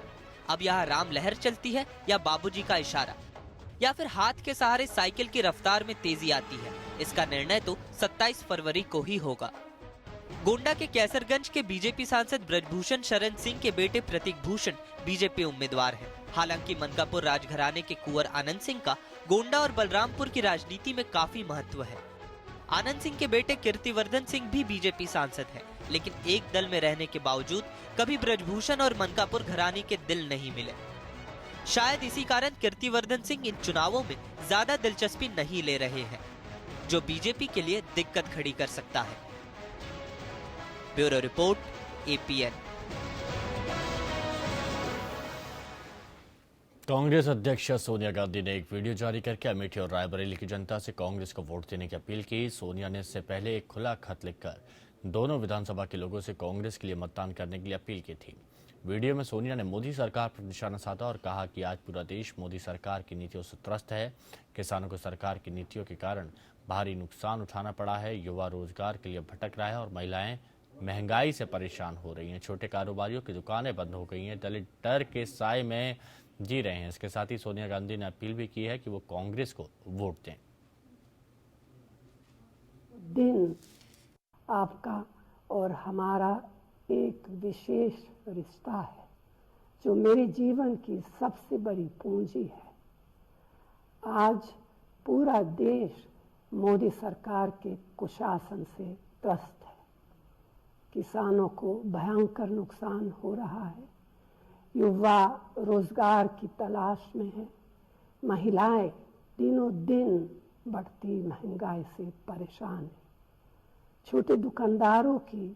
J: अब यहाँ राम लहर चलती है या बाबूजी का इशारा, या फिर हाथ के सहारे साइकिल की रफ्तार में तेजी आती है, इसका निर्णय तो 27 फरवरी को ही होगा। गोंडा के कैसरगंज के बीजेपी सांसद ब्रजभूषण शरण सिंह के बेटे प्रतीक भूषण बीजेपी उम्मीदवार हैं। हालांकि मनकापुर राजघराने के कुंवर आनंद सिंह का गोंडा और बलरामपुर की राजनीति में काफी महत्व है। आनंद सिंह के बेटे कीर्तिवर्धन सिंह भी बीजेपी सांसद हैं, लेकिन एक दल में रहने के बावजूद कभी ब्रजभूषण और मनकापुर घराने के दिल नहीं मिले। शायद इसी कारण कीर्तिवर्धन सिंह इन चुनावों में ज्यादा दिलचस्पी नहीं ले रहे हैं, जो बीजेपी के लिए दिक्कत खड़ी कर सकता है। Bureau report, APN।
A: कांग्रेस अध्यक्ष सोनिया गांधी ने एक वीडियो जारी करके अमेठी और रायबरेली की जनता से कांग्रेस को वोट देने की अपील की। सोनिया ने इससे पहले एक खुला खत लिखकर दोनों विधानसभा के लोगों से कांग्रेस के लिए मतदान करने के लिए अपील की थी। वीडियो में सोनिया ने मोदी सरकार पर निशाना साधा और कहा कि आज पूरा देश मोदी सरकार की नीतियों से त्रस्त है। किसानों को सरकार की नीतियों के कारण भारी नुकसान उठाना पड़ा है। युवा रोजगार के लिए भटक रहा है और महिलाएं महंगाई से परेशान हो रही हैं। छोटे कारोबारियों की दुकानें बंद हो गई हैं। दलित डर के साए में जी रहे हैं। इसके साथ ही सोनिया गांधी ने अपील भी की है कि वो कांग्रेस को वोट दें।
Q: दिन आपका और हमारा एक विशेष रिश्ता है जो मेरे जीवन की सबसे बड़ी पूंजी है। आज पूरा देश मोदी सरकार के कुशासन से त्रस्त है। किसानों को भयंकर नुकसान हो रहा है। युवा रोजगार की तलाश में है। महिलाएं दिनों दिन बढ़ती महंगाई से परेशान है। छोटे दुकानदारों की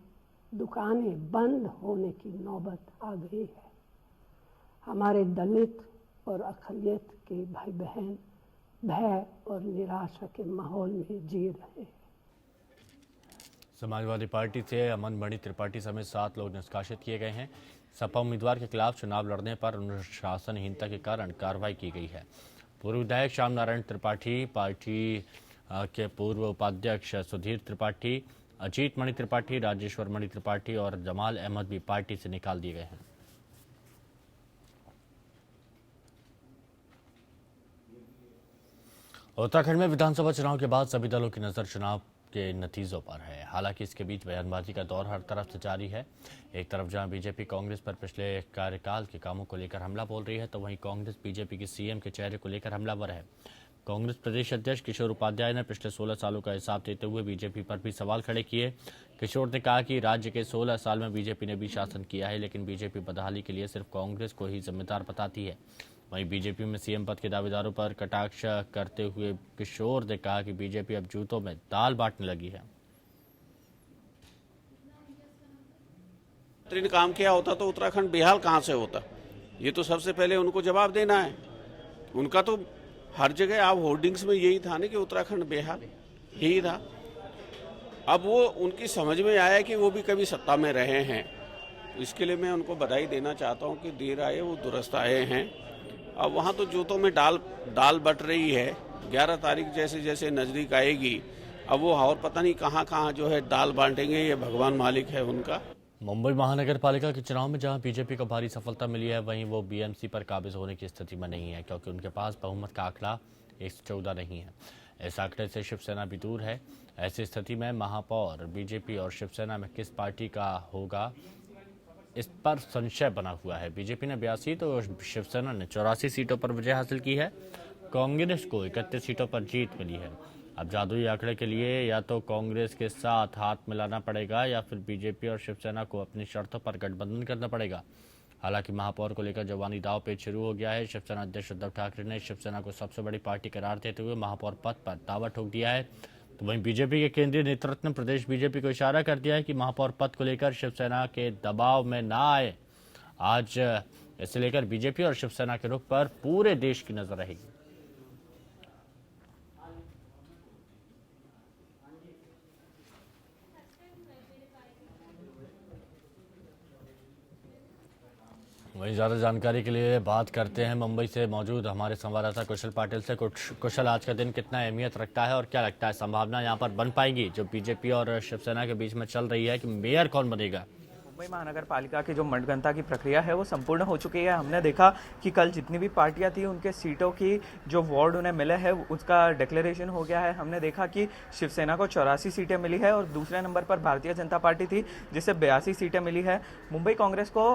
Q: दुकानें बंद होने की नौबत आ गई है। हमारे दलित और अक़लियत के भाई बहन भय और निराशा के माहौल में जी रहे हैं।
A: समाजवादी पार्टी से अमन मणि त्रिपाठी समेत 7 लोग निष्कासित किए गए हैं। सपा उम्मीदवार के खिलाफ चुनाव लड़ने पर अनुशासनहीनता के कारण कार्रवाई की गई है। पूर्व विधायक श्याम नारायण त्रिपाठी, पार्टी के पूर्व उपाध्यक्ष सुधीर त्रिपाठी, अजीत मणि त्रिपाठी, राजेश्वर मणि त्रिपाठी और जमाल अहमद भी पार्टी से निकाल दिए गए हैं। उत्तराखंड में विधानसभा चुनाव के बाद सभी दलों की नजर चुनाव के नतीजों पर है। हालांकि इसके बीच बयानबाजी का दौर हर तरफ से जारी है। एक तरफ जहां बीजेपी कांग्रेस पर पिछले कार्यकाल के कामों को लेकर हमला बोल रही है, तो वहीं कांग्रेस बीजेपी के सीएम के चेहरे को लेकर हमलावर है। कांग्रेस प्रदेश अध्यक्ष किशोर उपाध्याय ने पिछले 16 सालों का हिसाब देते हुए बीजेपी पर भी सवाल खड़े किए। किशोर ने कहा कि राज्य के 16 साल में बीजेपी ने भी शासन किया है, लेकिन बीजेपी बदहाली के लिए सिर्फ कांग्रेस को ही जिम्मेदार बताती है। वहीं बीजेपी में सीएम पद के दावेदारों पर कटाक्ष करते हुए किशोर ने कहा कि बीजेपी अब जूतों में दाल बांटने लगी है।
R: काम किया होता तो उत्तराखंड बेहाल कहां से होता, ये तो सबसे पहले उनको जवाब देना है। उनका तो हर जगह आप होर्डिंग्स में यही था ना कि उत्तराखंड बेहाल, यही था। अब वो उनकी समझ में आया कि वो भी कभी सत्ता में रहे हैं, इसके लिए मैं उनको बधाई देना चाहता हूं कि देर आए वो दुरुस्त आए हैं। अब वहाँ तो जूतों में दाल बट रही है। 11 तारीख जैसे जैसे नजदीक आएगी, अब वो और पता नहीं कहाँ जो है दाल बांटेंगे, ये भगवान मालिक है उनका।
A: मुंबई महानगर पालिका के चुनाव में जहां बीजेपी को भारी सफलता मिली है, वहीं वो बीएमसी पर काबिज होने की स्थिति में नहीं है, क्योंकि उनके पास बहुमत का आंकड़ा 114 नहीं है। इस आंकड़े से शिवसेना भी दूर है। ऐसी स्थिति में महापौर बीजेपी और शिवसेना में किस पार्टी का होगा, इस पर संशय बना हुआ है। बीजेपी ने 82 तो शिवसेना ने 84 सीटों पर विजय हासिल की है। कांग्रेस को 31 सीटों पर जीत मिली है। अब जादुई आंकड़े के लिए या तो कांग्रेस के साथ हाथ मिलाना पड़ेगा या फिर बीजेपी और शिवसेना को अपनी शर्तों पर गठबंधन करना पड़ेगा। हालांकि महापौर को लेकर जवानी दाव पेच शुरू हो गया है। शिवसेना अध्यक्ष उद्धव ठाकरे ने शिवसेना को सबसे बड़ी पार्टी करार देते हुए महापौर पद पर दावा ठोक दिया है। तो वहीं बीजेपी के केंद्रीय नेतृत्व ने प्रदेश बीजेपी को इशारा कर दिया है कि महापौर पद को लेकर शिवसेना के दबाव में ना आए। आज इसे लेकर बीजेपी और शिवसेना के रुख पर पूरे देश की नजर रहेगी। वहीं ज़्यादा जानकारी के लिए बात करते हैं मुंबई से मौजूद हमारे संवाददाता कुशल पाटिल से। कुशल, आज का दिन कितना अहमियत रखता है और क्या लगता है संभावना यहाँ पर बन पाएगी जो बीजेपी और शिवसेना के बीच में चल रही है कि मेयर कौन बनेगा?
S: मुंबई महानगर पालिका की जो मतगणना की प्रक्रिया है वो संपूर्ण हो चुकी है। हमने देखा कि कल जितनी भी पार्टियां थी उनके सीटों की जो वार्ड उन्हें मिले है उसका डिक्लेरेशन हो गया है। हमने देखा कि शिवसेना को 84 सीटें मिली है और दूसरे नंबर पर भारतीय जनता पार्टी थी जिसे 82 सीटें मिली है। मुंबई कांग्रेस को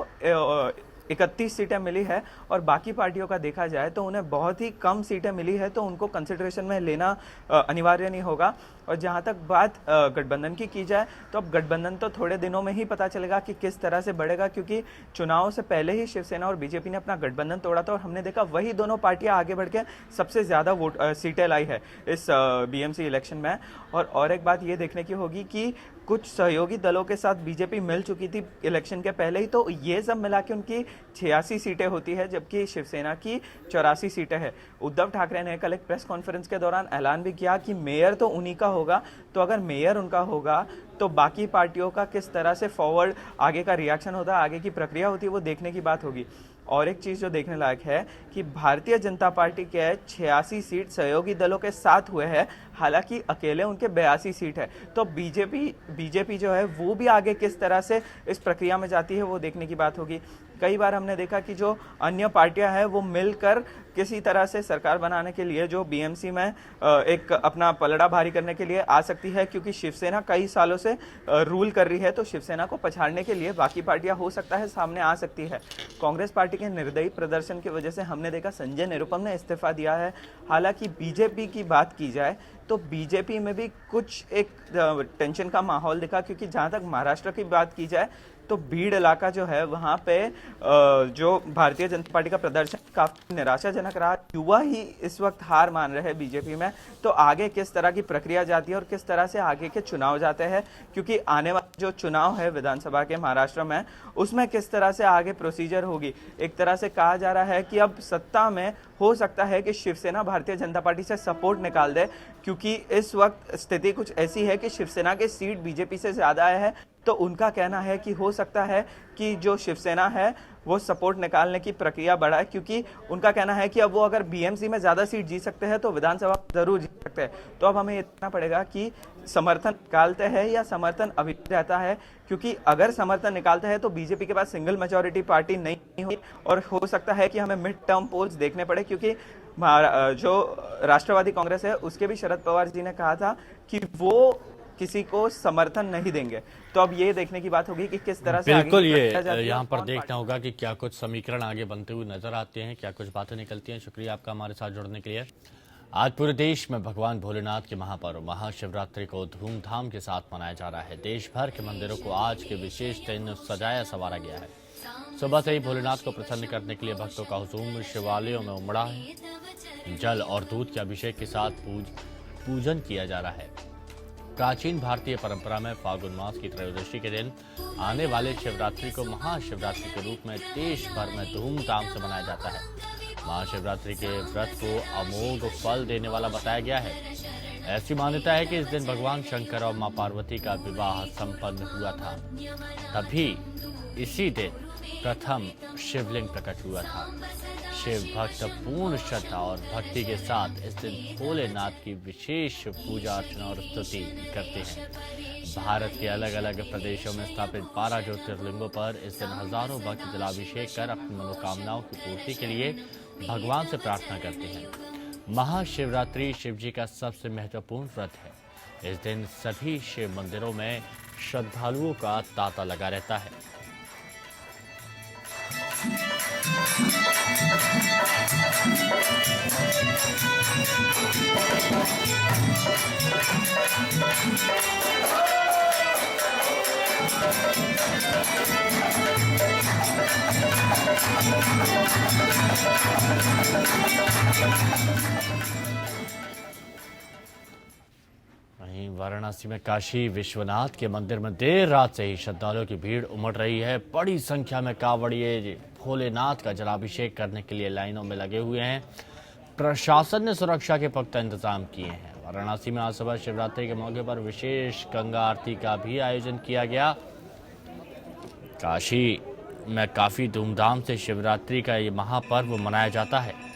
S: 31 सीटें मिली है और बाकी पार्टियों का देखा जाए तो उन्हें बहुत ही कम सीटें मिली है, तो उनको कंसिडरेशन में लेना अनिवार्य नहीं होगा। और जहां तक बात गठबंधन की जाए तो अब गठबंधन तो थोड़े दिनों में ही पता चलेगा कि किस तरह से बढ़ेगा, क्योंकि चुनाव से पहले ही शिवसेना और बीजेपी ने अपना गठबंधन तोड़ा था और हमने देखा वही दोनों पार्टियां आगे बढ़ के सबसे ज्यादा सीटें लाई है इस बीएमसी इलेक्शन में। और एक बात ये देखने की होगी कि कुछ सहयोगी दलों के साथ बीजेपी मिल चुकी थी इलेक्शन के पहले ही, तो ये सब मिला के उनकी 86 सीटें होती है, जबकि शिवसेना की 84 सीटें हैं। उद्धव ठाकरे ने कल एक प्रेस कॉन्फ्रेंस के दौरान ऐलान भी किया कि मेयर तो उन्हीं का होगा, तो अगर मेयर उनका होगा तो बाकी पार्टियों का किस तरह से फॉरवर्ड आगे का रिएक्शन होता है, आगे की प्रक्रिया होती है, वो देखने की बात होगी। और एक चीज जो देखने लायक है कि भारतीय जनता पार्टी के 86 सीट सहयोगी दलों के साथ हुए हैं, हालांकि अकेले उनके 82 सीट है। तो बीजेपी जो है वो भी आगे किस तरह से इस प्रक्रिया में जाती है, वो देखने की बात होगी। कई बार हमने देखा कि जो अन्य पार्टियां हैं वो मिलकर किसी तरह से सरकार बनाने के लिए जो बीएमसी में एक अपना पलड़ा भारी करने के लिए आ सकती है, क्योंकि शिवसेना कई सालों से रूल कर रही है, तो शिवसेना को पछाड़ने के लिए बाकी पार्टियां हो सकता है सामने आ सकती है। कांग्रेस पार्टी के निर्दयी प्रदर्शन की वजह से हमने देखा संजय निरुपम ने इस्तीफा दिया है। हालांकि बीजेपी की बात की जाए तो बीजेपी में भी कुछ एक टेंशन का माहौल दिखा, क्योंकि जहां तक महाराष्ट्र की बात की जाए तो भीड़ इलाका जो है वहां पे जो भारतीय जनता पार्टी का प्रदर्शन काफी निराशाजनक रहा। युवा ही इस वक्त हार मान रहे हैं बीजेपी में, तो आगे किस तरह की प्रक्रिया जाती है और किस तरह से आगे के चुनाव जाते हैं, क्योंकि आने वाला जो चुनाव है विधानसभा के महाराष्ट्र में, उसमें किस तरह से आगे प्रोसीजर होगी। एक तरह से कहा जा रहा है कि अब सत्ता में हो सकता है कि शिवसेना भारतीय जनता पार्टी से सपोर्ट निकाल दे, क्योंकि इस वक्त स्थिति कुछ ऐसी है कि शिवसेना के सीट बीजेपी से ज्यादा है। तो उनका कहना है कि हो सकता है कि जो शिवसेना है वो सपोर्ट निकालने की प्रक्रिया बढ़ाए, क्योंकि उनका कहना है कि अब वो अगर बीएमसी में ज्यादा सीट जीत सकते हैं तो विधानसभा जरूर जीत सकते हैं। तो अब हमें ये देखना पड़ेगा कि समर्थन निकालते हैं या समर्थन अभी रहता है, क्योंकि अगर समर्थन निकालते हैं तो बीजेपी के पास सिंगल मेजोरिटी पार्टी नहीं हुई, और हो सकता है कि हमें मिड टर्म पोल्स देखने पड़े, क्योंकि जो राष्ट्रवादी कांग्रेस है उसके भी शरद पवार जी ने कहा था कि वो किसी को समर्थन नहीं देंगे। तो अब ये देखने की बात होगी कि किस तरह से
A: बिल्कुल ये यहाँ पर देखना होगा कि क्या कुछ समीकरण आगे बनते हुए नजर आते हैं, क्या कुछ बातें निकलती हैं। शुक्रिया आपका हमारे साथ जुड़ने के लिए। आज पूरे देश में भगवान भोलेनाथ के महापर्व महाशिवरात्रि को धूमधाम के साथ मनाया जा रहा है। देश भर के मंदिरों को आज के विशेष दिन सजाया संवारा गया है। सुबह से ही भोलेनाथ को प्रसन्न करने के लिए भक्तों का हुजूम शिवालयों में उमड़ा है। जल और दूध के अभिषेक के साथ पूजन किया जा रहा है। प्राचीन भारतीय परंपरा में फागुन मास की त्रयोदशी के दिन आने वाले शिवरात्रि को महाशिवरात्रि के रूप में देश भर में धूमधाम से मनाया जाता है। महाशिवरात्रि के व्रत को अमोघ फल देने वाला बताया गया है। ऐसी मान्यता है कि इस दिन भगवान शंकर और मां पार्वती का विवाह संपन्न हुआ था। तभी इसी दिन प्रथम शिवलिंग प्रकट हुआ था। शिव भक्त पूर्ण श्रद्धा और भक्ति के साथ इस दिन भोलेनाथ की विशेष पूजा अर्चना और स्तुति करते हैं। भारत के अलग अलग प्रदेशों में स्थापित 12 ज्योतिर्लिंगों पर इस दिन हजारों भक्त जलाभिषेक कर अपनी मनोकामनाओं की पूर्ति के लिए भगवान से प्रार्थना करते हैं। महाशिवरात्रि शिव जी का सबसे महत्वपूर्ण व्रत है। इस दिन सभी शिव मंदिरों में श्रद्धालुओं का तांता लगा रहता है। वहीं वाराणसी में काशी विश्वनाथ के मंदिर में देर रात से ही श्रद्धालुओं की भीड़ उमड़ रही है। बड़ी संख्या में कांवड़िए भोलेनाथ का जलाभिषेक करने के लिए लाइनों में लगे हुए हैं। प्रशासन ने सुरक्षा के पुख्ता इंतजाम किए हैं। वाराणसी में आज सुबह शिवरात्रि के मौके पर विशेष गंगा आरती का भी आयोजन किया गया। काशी में काफी धूमधाम से शिवरात्रि का ये महापर्व मनाया जाता है।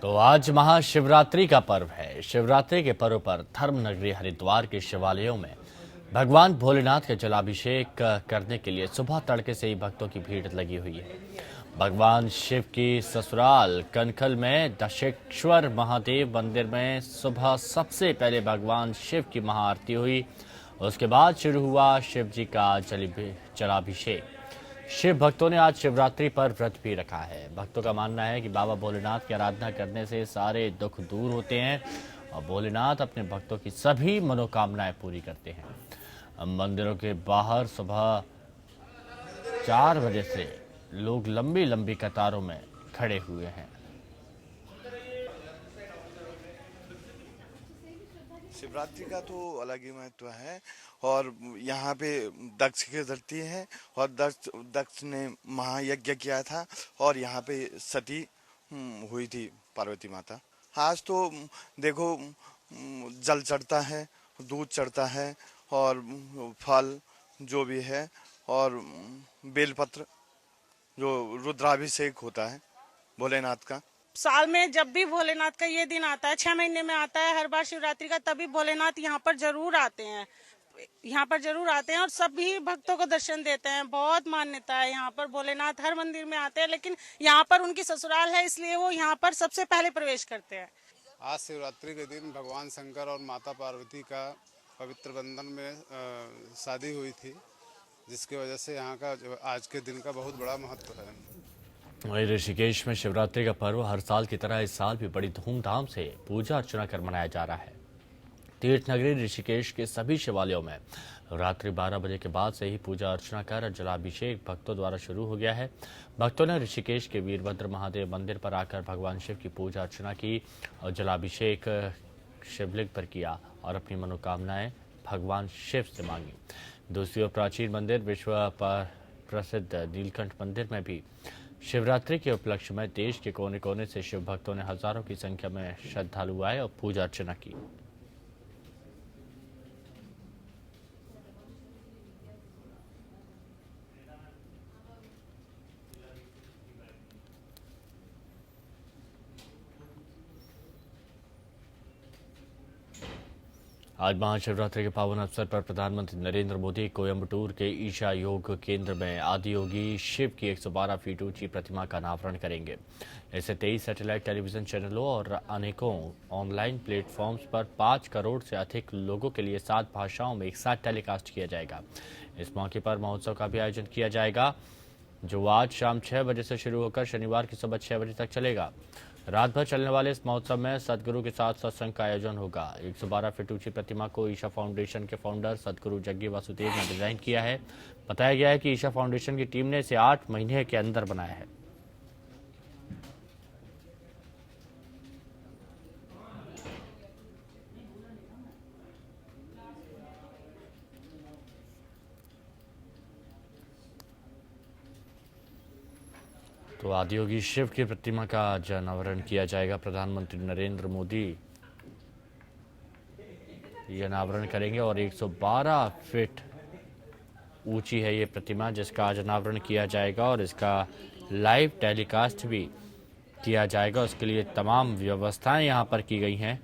A: तो आज महाशिवरात्रि का पर्व है। शिवरात्रि के पर्व पर धर्म नगरी हरिद्वार के शिवालयों में भगवान भोलेनाथ के जलाभिषेक करने के लिए सुबह तड़के से ही भक्तों की भीड़ लगी हुई है। भगवान शिव की ससुराल कनखल में दशेश्वर महादेव मंदिर में सुबह सबसे पहले भगवान शिव की महाआरती हुई। उसके बाद शुरू हुआ शिव जी का जलाभिषेक। शिव भक्तों ने आज शिवरात्रि पर व्रत भी रखा है। भक्तों का मानना है कि बाबा भोलेनाथ की आराधना करने से सारे दुख दूर होते हैं और भोलेनाथ अपने भक्तों की सभी मनोकामनाएं पूरी करते हैं। मंदिरों के बाहर सुबह 4 बजे से लोग लंबी लंबी कतारों में खड़े हुए हैं।
T: शिवरात्रि का तो अलग ही महत्व है और यहाँ पे दक्ष की धरती है और दक्ष ने महायज्ञ किया था और यहाँ पे सती हुई थी पार्वती माता। आज तो देखो जल चढ़ता है, दूध चढ़ता है और फल जो भी है और बेलपत्र जो रुद्राभिषेक होता है भोलेनाथ का।
U: साल में जब भी भोलेनाथ का ये दिन आता है, 6 महीने में आता है हर बार शिवरात्रि का, तभी भोलेनाथ यहाँ पर जरूर आते हैं। और सभी भक्तों को दर्शन देते हैं। बहुत मान्यता है यहाँ पर, भोलेनाथ हर मंदिर में आते हैं, लेकिन यहाँ पर उनकी ससुराल है इसलिए वो यहाँ पर सबसे पहले प्रवेश करते हैं।
V: आज शिवरात्रि के दिन भगवान शंकर और माता पार्वती का पवित्र बंधन में शादी हुई थी, जिसकी वजह से यहाँ का आज के दिन का बहुत बड़ा महत्व है।
A: वहीं ऋषिकेश में शिवरात्रि का पर्व हर साल की तरह इस साल भी बड़ी धूमधाम से पूजा अर्चना कर मनाया जा रहा है। तीर्थ नगरी ऋषिकेश के सभी शिवालयों में रात्रि 12 बजे के बाद से ही पूजा अर्चना कर जलाभिषेक भक्तों द्वारा शुरू हो गया है। भक्तों ने ऋषिकेश के वीरभद्र महादेव मंदिर पर आकर भगवान शिव की पूजा अर्चना की और जलाभिषेक शिवलिंग पर किया और अपनी मनोकामनाएं भगवान शिव से मांगी। दूसरी ओर प्राचीन मंदिर विश्व प्रसिद्ध नीलकंठ मंदिर में भी शिवरात्रि के उपलक्ष्य में देश के कोने कोने से शिव भक्तों ने हजारों की संख्या में श्रद्धालु आए और पूजा अर्चना की। आज महाशिवरात्रि के पावन अवसर पर प्रधानमंत्री नरेंद्र मोदी कोयम्बटूर के ईशा योग केंद्र में आदियोगी शिव की 112 फीट ऊंची प्रतिमा का अनावरण करेंगे। इसे 23 सैटेलाइट टेलीविजन चैनलों और अनेकों ऑनलाइन प्लेटफॉर्म्स पर 5 करोड़ से अधिक लोगों के लिए 7 भाषाओं में एक साथ टेलीकास्ट किया जाएगा। इस मौके पर महोत्सव का भी आयोजन किया जाएगा, जो आज शाम 6 बजे से शुरू होकर शनिवार की सुबह 6 बजे तक चलेगा। रात भर चलने वाले इस महोत्सव में सदगुरु के साथ सत्संग का आयोजन होगा। 112 फीट ऊंची प्रतिमा को ईशा फाउंडेशन के फाउंडर सदगुरु जग्गी वासुदेव ने डिजाइन किया है। बताया गया है कि ईशा फाउंडेशन की टीम ने इसे 8 महीने के अंदर बनाया है। तो आदियोगी शिव की प्रतिमा का आज अनावरण किया जाएगा। प्रधानमंत्री नरेंद्र मोदी ये अनावरण करेंगे और 112 फीट ऊंची है ये प्रतिमा, जिसका आज अनावरण किया जाएगा और इसका लाइव टेलीकास्ट भी किया जाएगा। उसके लिए तमाम व्यवस्थाएं यहां पर की गई हैं।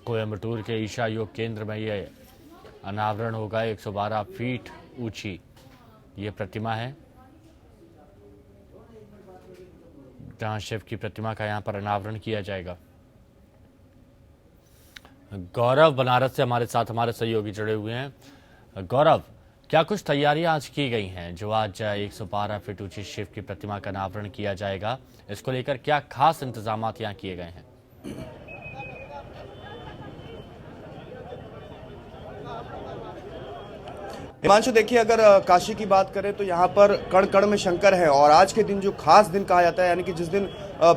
A: कोयम्बटूर के ईशा योग केंद्र में ये अनावरण होगा। 112 फीट ऊंची ये प्रतिमा है, जहां शिव की प्रतिमा का यहां पर अनावरण किया जाएगा। गौरव बनारस से हमारे साथ हमारे सहयोगी जुड़े हुए हैं। गौरव, क्या कुछ तैयारियां आज की गई हैं जो आज 112 फीट ऊंची शिव की प्रतिमा का अनावरण किया जाएगा? इसको लेकर क्या खास इंतजाम यहाँ किए गए हैं?
W: हिमांशु, देखिए, अगर काशी की बात करें तो यहाँ पर कण कण में शंकर है और आज के दिन जो खास दिन कहा जाता है, यानी कि जिस दिन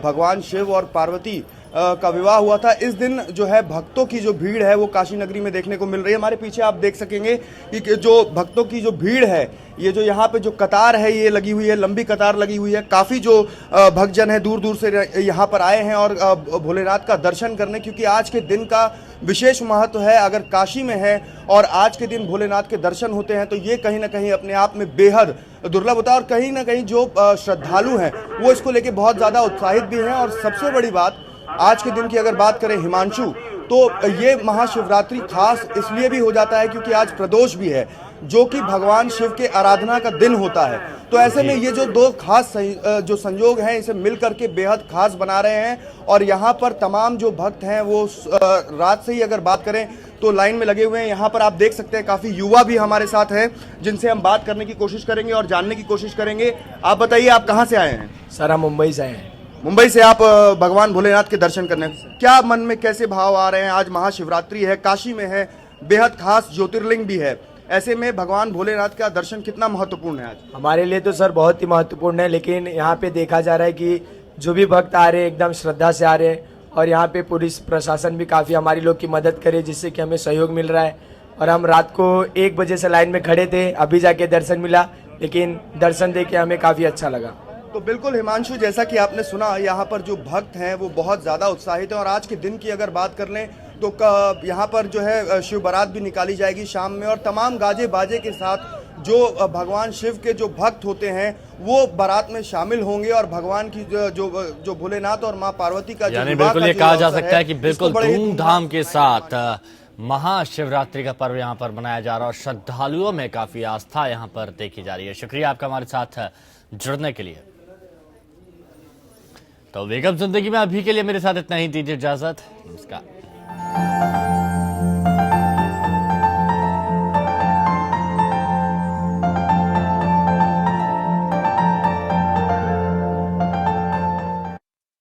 W: भगवान शिव और पार्वती का विवाह हुआ था, इस दिन जो है भक्तों की जो भीड़ है वो काशी नगरी में देखने को मिल रही है। हमारे पीछे आप देख सकेंगे कि जो भक्तों की जो भीड़ है, ये जो यहाँ पे जो कतार है ये लगी हुई है, लंबी कतार लगी हुई है। काफ़ी जो भक्तजन है दूर दूर से यहाँ पर आए हैं और भोलेनाथ का दर्शन करने, क्योंकि आज के दिन का विशेष महत्व है। अगर काशी में है और आज के दिन भोलेनाथ के दर्शन होते हैं तो ये कहीं ना कहीं अपने आप में बेहद दुर्लभ होता है और कहीं ना कहीं जो श्रद्धालु हैं वो इसको लेके बहुत ज़्यादा उत्साहित भी हैं। और सबसे बड़ी बात, आज के दिन की अगर बात करें हिमांशु, तो ये महाशिवरात्रि खास इसलिए भी हो जाता है क्योंकि आज प्रदोष भी है, जो कि भगवान शिव के आराधना का दिन होता है। तो ऐसे में ये जो दो खास जो संयोग हैं, इसे मिल करके बेहद खास बना रहे हैं। और यहाँ पर तमाम जो भक्त हैं वो रात से ही अगर बात करें तो लाइन में लगे हुए हैं। यहाँ पर आप देख सकते हैं काफी युवा भी हमारे साथ है, जिनसे हम बात करने की कोशिश करेंगे और जानने की कोशिश करेंगे। आप बताइए, आप कहाँ से आए हैं?
C: सर, हम मुंबई से आए हैं।
W: मुंबई से आप भगवान भोलेनाथ के दर्शन करने, क्या मन में कैसे भाव आ रहे हैं? आज महाशिवरात्रि है, काशी में है, बेहद खास ज्योतिर्लिंग भी है, ऐसे में भगवान भोलेनाथ का दर्शन कितना महत्वपूर्ण है आज?
C: हमारे लिए तो सर बहुत ही महत्वपूर्ण है, लेकिन यहाँ पे देखा जा रहा है कि जो भी भक्त आ रहे हैं एकदम श्रद्धा से आ रहे हैं, और यहाँ पे पुलिस प्रशासन भी काफ़ी हमारी लोग की मदद करे, जिससे कि हमें सहयोग मिल रहा है। और हम रात को 1 बजे से लाइन में खड़े थे, अभी जाके दर्शन मिला, लेकिन दर्शन देके हमें काफ़ी अच्छा लगा।
W: तो बिल्कुल हिमांशु, जैसा कि आपने सुना, यहाँ पर जो भक्त हैं वो बहुत ज़्यादा उत्साहित हैं। और आज के दिन की अगर बात कर लें तो यहाँ पर जो है शिव बारात भी निकाली जाएगी शाम में, और तमाम गाजे बाजे के साथ जो भगवान शिव के जो भक्त होते हैं वो बारात में शामिल होंगे। और भगवान की जो भोलेनाथ और माँ पार्वती का
A: यानी बिल्कुल ये कहा जा सकता है कि बिल्कुल धूमधाम के साथ महाशिवरात्रि का पर्व यहाँ पर मनाया जा रहा है और श्रद्धालुओं में काफी आस्था यहाँ पर देखी जा रही है। शुक्रिया आपका हमारे साथ जुड़ने के लिए। तो वेगम जिंदगी में अभी के लिए मेरे साथ इतना ही, दीजिए इजाजत, नमस्कार।